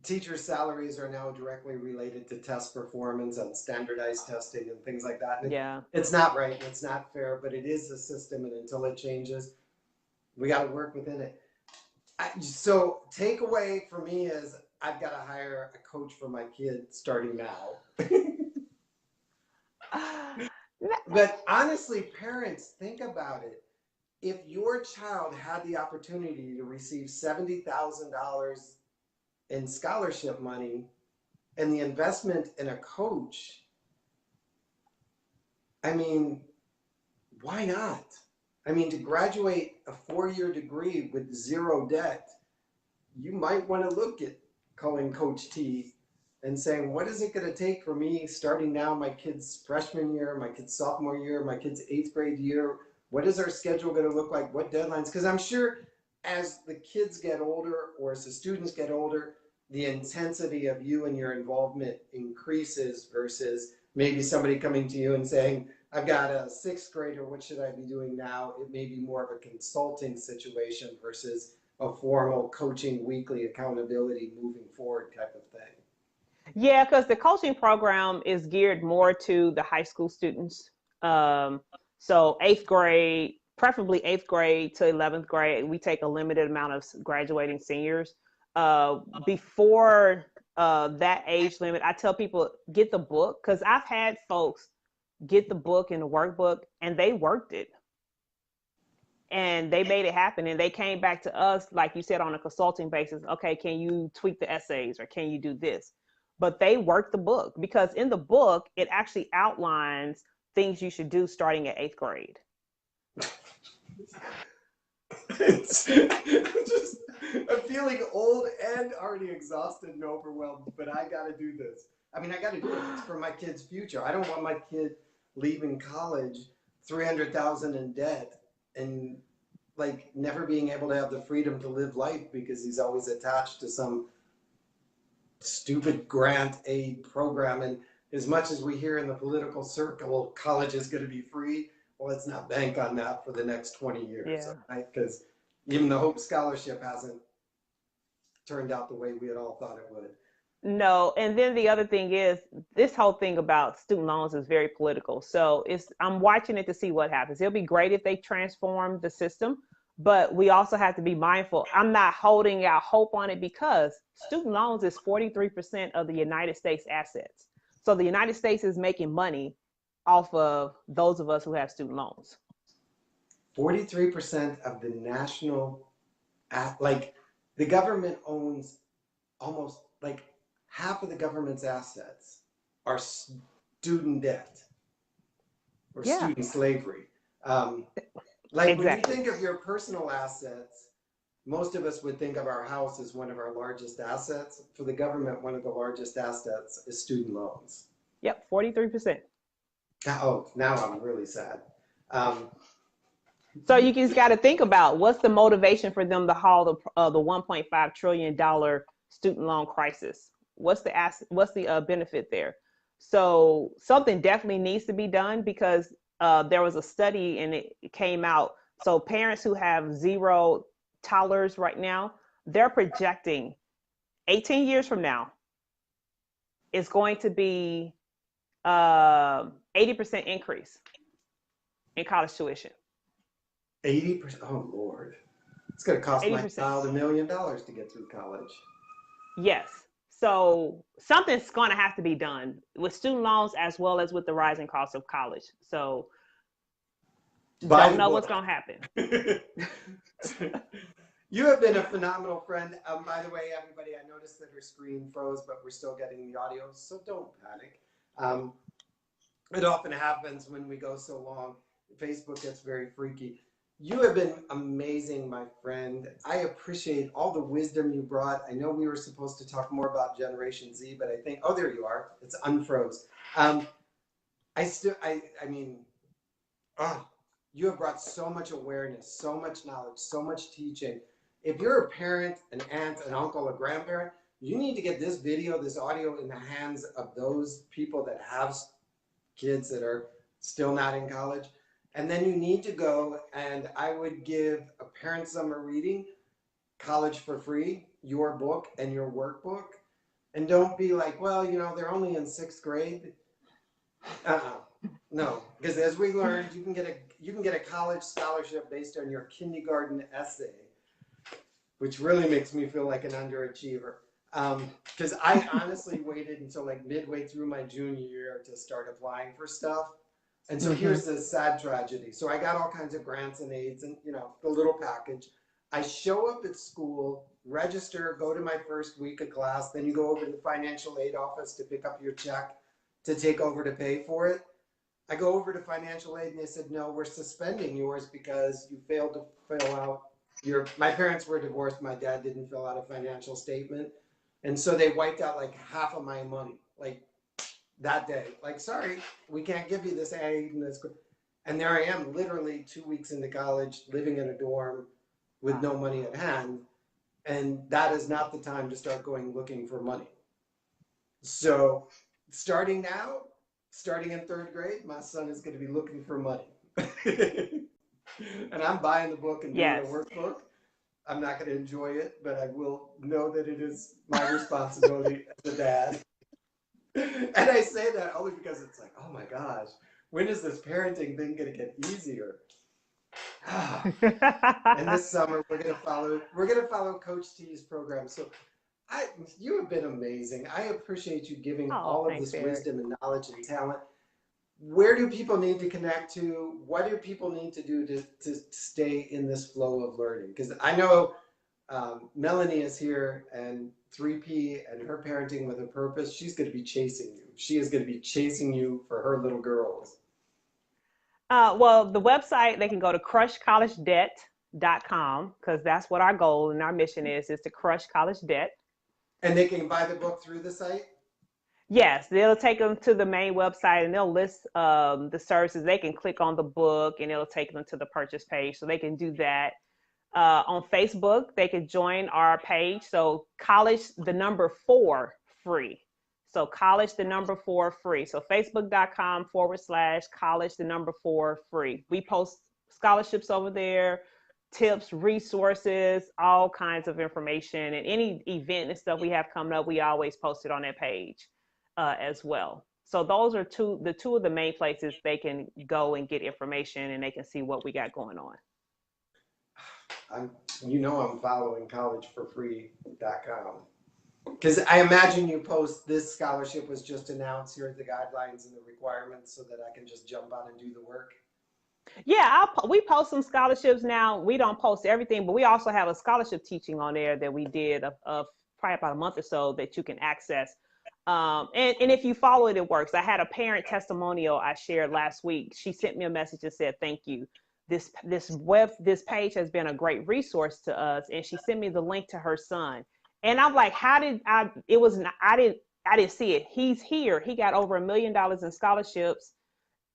teachers' salaries are now directly related to test performance and standardized testing and things like that. And Yeah. it's not right and it's not fair, but it is a system, and until it changes, we got to work within it. So takeaway for me is I've got to hire a coach for my kid starting now. But honestly, parents, think about it. If your child had the opportunity to receive $70,000 in scholarship money and the investment in a coach, I mean, why not? I mean, to graduate a 4-year degree with zero debt, you might want to look at calling Coach T and saying, what is it going to take for me starting now, my kid's freshman year, my kid's sophomore year, my kid's 8th grade year? What is our schedule going to look like? What deadlines? Because I'm sure as the kids get older or as the students get older, the intensity of you and your involvement increases versus maybe somebody coming to you and saying, I've got a 6th grader, what should I be doing now? It may be more of a consulting situation versus a formal coaching, weekly accountability, moving forward type of thing. Yeah, because the coaching program is geared more to the high school students. Um, so 8th grade, preferably 8th grade to 11th grade, we take a limited amount of graduating seniors. Before that age limit, I tell people get the book, because I've had folks get the book and the workbook and they worked it and they made it happen, and they came back to us, like you said, on a consulting basis. Okay, can you tweak the essays, or can you do this? But they worked the book, because in the book it actually outlines things you should do starting at 8th grade. It's just, I'm feeling old and already exhausted and overwhelmed, but I got to do this. I mean, I got to do it. It's for my kid's future. I don't want my kid leaving college 300,000 in debt and like never being able to have the freedom to live life because he's always attached to some stupid grant aid program. And as much as we hear in the political circle, college is going to be free, well, let's not bank on that for the next 20 years, Yeah. right? Because even the Hope Scholarship hasn't turned out the way we had all thought it would. No, and then the other thing is, this whole thing about student loans is very political. So I'm watching it to see what happens. It'll be great if they transform the system, but we also have to be mindful. I'm not holding out hope on it, because student loans is 43% of the United States assets. So the United States is making money off of those of us who have student loans. 43% of the national, like the government owns almost like half of the government's assets are student debt or Yeah, student slavery. Like when you exactly. think of your personal assets, most of us would think of our house as one of our largest assets. For the government, one of the largest assets is student loans. Yep, 43%. Oh, now I'm really sad. Um, So you just got to think about what's the motivation for them to haul the $1.5 trillion student loan crisis. What's the benefit there? So something definitely needs to be done because there was a study and it came out. So parents who have zero toddlers right now, they're projecting 18 years from now, it's going to be 80% increase in college tuition. 80%. Oh Lord, it's going to cost my 80%. child $1 million to get through college. Yes. So something's going to have to be done with student loans as well as with the rising cost of college. So don't know what's going to happen. You have been a phenomenal friend. By the way, everybody, I noticed that her screen froze, but we're still getting the audio, so don't panic. It often happens when we go so long. Facebook gets very freaky. You have been amazing, my friend. I appreciate all the wisdom you brought. I know we were supposed to talk more about Generation Z, but I think, oh, there you are. It's unfroze. You have brought so much awareness, so much knowledge, so much teaching. If you're a parent, an aunt, an uncle, a grandparent, you need to get this video, this audio in the hands of those people that have kids that are still not in college. And then you need to go, and I would give a parent summer reading, College for Free, your book and your workbook. And don't be like, well, they're only in 6th grade. No, because as we learned, you can get a college scholarship based on your kindergarten essay, which really makes me feel like an underachiever. Because I honestly waited until like midway through my junior year to start applying for stuff. And so here's the sad tragedy. So I got all kinds of grants and aids and, the little package. I show up at school, register, go to my first week of class. Then you go over to the financial aid office to pick up your check to take over to pay for it. I go over to financial aid and they said, no, we're suspending yours because you failed to fill out my parents were divorced. My dad didn't fill out a financial statement. And so they wiped out like half of my money, like that day. Like, sorry, we can't give you this aid. And there I am, literally 2 weeks into college, living in a dorm with no money at hand. And that is not the time to start going looking for money. So starting in 3rd grade, my son is going to be looking for money. And I'm buying the book and doing a workbook. I'm not going to enjoy it, but I will know that it is my responsibility as a dad. And I say that only because it's like, oh my gosh, when is this parenting thing going to get easier? And this summer we're going to follow Coach T's program. So you have been amazing. I appreciate you giving all of this wisdom and knowledge and talent. Where do people need to connect to? What do people need to do to stay in this flow of learning? Because I know Melanie is here, and 3P and her Parenting with a Purpose, she's going to be chasing you. She is going to be chasing you for her little girls. Well, the website, they can go to crushcollegedebt.com because that's what our goal and our mission is to crush college debt. And they can buy the book through the site? Yes, they'll take them to the main website and they'll list the services. They can click on the book and it'll take them to the purchase page. So they can do that. On Facebook, they can join our page. So college, the number 4 free. So college, the number 4 free. So facebook.com/college, the number 4 free. We post scholarships over there, tips, resources, all kinds of information, and any event and stuff we have coming up, we always post it on that page as well. So those are the two of the main places they can go and get information, and they can see what we got going on. I'm following collegeforfree.com because I imagine you post this scholarship was just announced. Here are the guidelines and the requirements so that I can just jump on and do the work. Yeah, we post some scholarships now. We don't post everything, but we also have a scholarship teaching on there that we did of probably about a month or so that you can access. And if you follow it, it works. I had a parent testimonial I shared last week. She sent me a message and said, thank you. This page has been a great resource to us. And she sent me the link to her son. And I'm like, I didn't see it. He's here. He got over $1 million in scholarships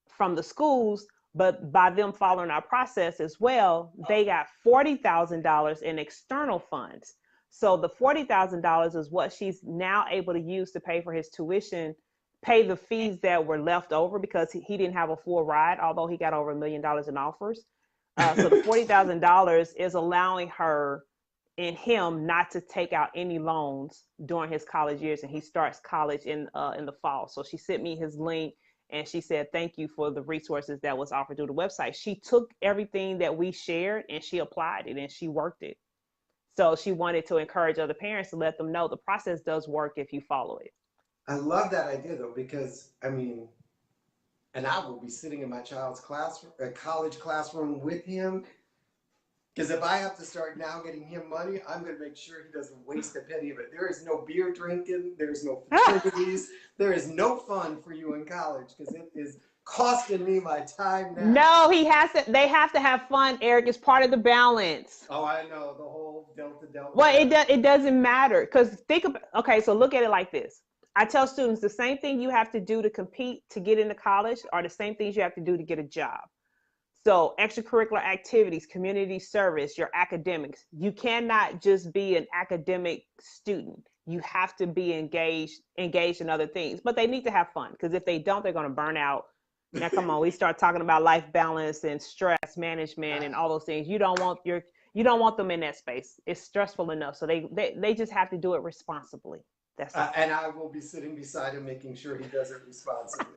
from the schools, But by them following our process as well, they got $40,000 in external funds. So the $40,000 is what she's now able to use to pay for his tuition, pay the fees that were left over because he didn't have a full ride, although he got over $1 million in offers. So the $40,000 is allowing her and him not to take out any loans during his college years, and he starts college in the fall. So she sent me his link, and she said, thank you for the resources that was offered through the website. She took everything that we shared and she applied it and she worked it. So she wanted to encourage other parents to let them know the process does work if you follow it. I love that idea though, because I mean, and I will be sitting in my child's college classroom with him. Because if I have to start now getting him money, I'm going to make sure he doesn't waste a penny of it. There is no beer drinking. There's no fraternities. There is no fun for you in college because it is costing me my time now. No, they have to have fun, Eric. It's part of the balance. Oh, I know. The whole delta. Well, it doesn't matter because okay, so look at it like this. I tell students the same thing you have to do to compete to get into college are the same things you have to do to get a job. So extracurricular activities, community service, your academics. You cannot just be an academic student. You have to be engaged in other things, but they need to have fun because if they don't, they're going to burn out. Now, come on, we start talking about life balance and stress management and all those things. You don't want them in that space. It's stressful enough. So they just have to do it responsibly. That's and I will be sitting beside him, making sure he does it responsibly.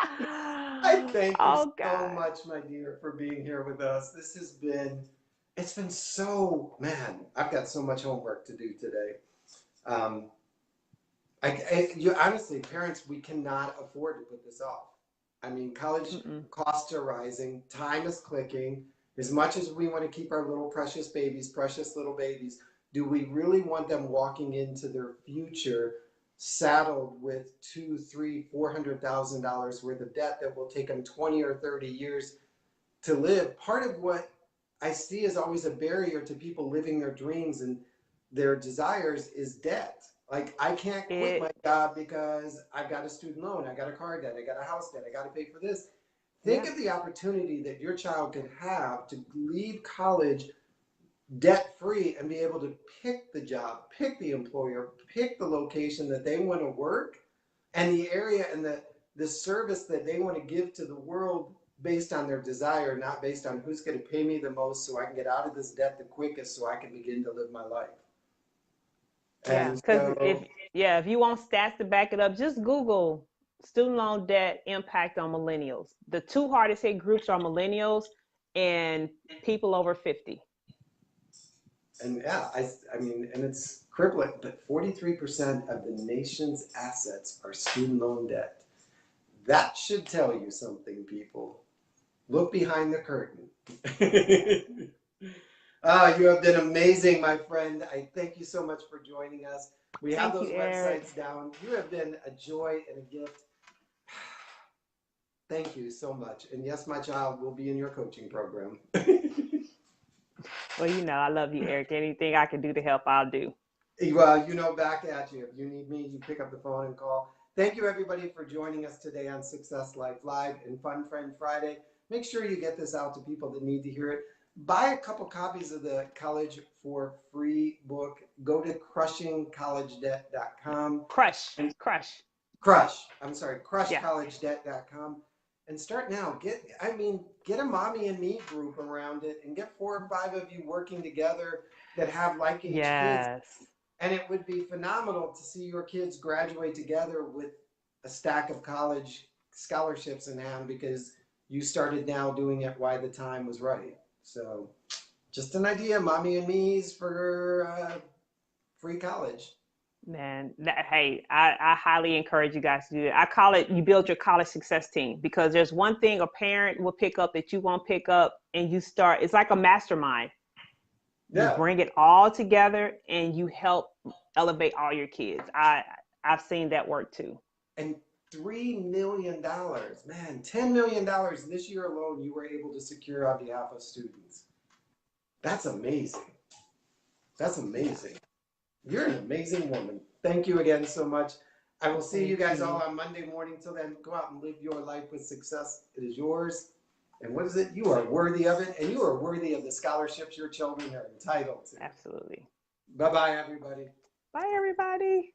I thank you so much, my dear, for being here with us. It's been so, man, I've got so much homework to do today. Honestly, parents, we cannot afford to put this off. I mean, college costs are rising. Time is clicking. As much as we want to keep our little precious little babies, do we really want them walking into their future saddled with $200,000, $300,000, $400,000 worth of debt that will take them 20 or 30 years to live? Part of what I see as always a barrier to people living their dreams and their desires is debt. Like, I can't quit my job because I've got a student loan, I got a car debt, I got a house debt, I got to pay for this. Think of the opportunity that your child could have to leave college debt-free and be able to pick the job, pick the employer, pick the location that they want to work and the area and the service that they want to give to the world based on their desire, not based on who's going to pay me the most so I can get out of this debt the quickest so I can begin to live my life. Yeah, because if you want stats to back it up, just Google student loan debt impact on millennials. The two hardest hit groups are millennials and people over 50. And yeah, I mean, and it's crippling, but 43% of the nation's assets are student loan debt. That should tell you something, people. Look behind the curtain. You have been amazing, my friend. I thank you so much for joining us. We have those websites down. You have been a joy and a gift. Thank you so much. And yes, my child will be in your coaching program. Well, I love you, Eric. Anything I can do to help, I'll do. Well, back at you. If you need me, you pick up the phone and call. Thank you, everybody, for joining us today on Success Life Live and Fun Friend Friday. Make sure you get this out to people that need to hear it. Buy a couple copies of the College for Free book. Go to crushingcollegedebt.com. crushcollegedebt.com. And start now. Get a mommy and me group around it and get 4 or 5 of you working together that have like-age kids. And it would be phenomenal to see your kids graduate together with a stack of college scholarships in hand because you started now doing it while the time was right. So just an idea, mommy and me's for free college. Man, hey, I highly encourage you guys to do it. I call it you build your college success team because there's one thing a parent will pick up that you won't pick up and it's like a mastermind. You bring it all together and you help elevate all your kids. I've seen that work too. And $3 million, man, $10 million this year alone you were able to secure on behalf of students. That's amazing. That's amazing. You're an amazing woman. Thank you again so much. I will see you guys all on Monday morning. Till then, go out and live your life with success. It is yours. And what is it? You are worthy of it, and you are worthy of the scholarships your children are entitled to. Absolutely. Bye-bye, everybody. Bye, everybody.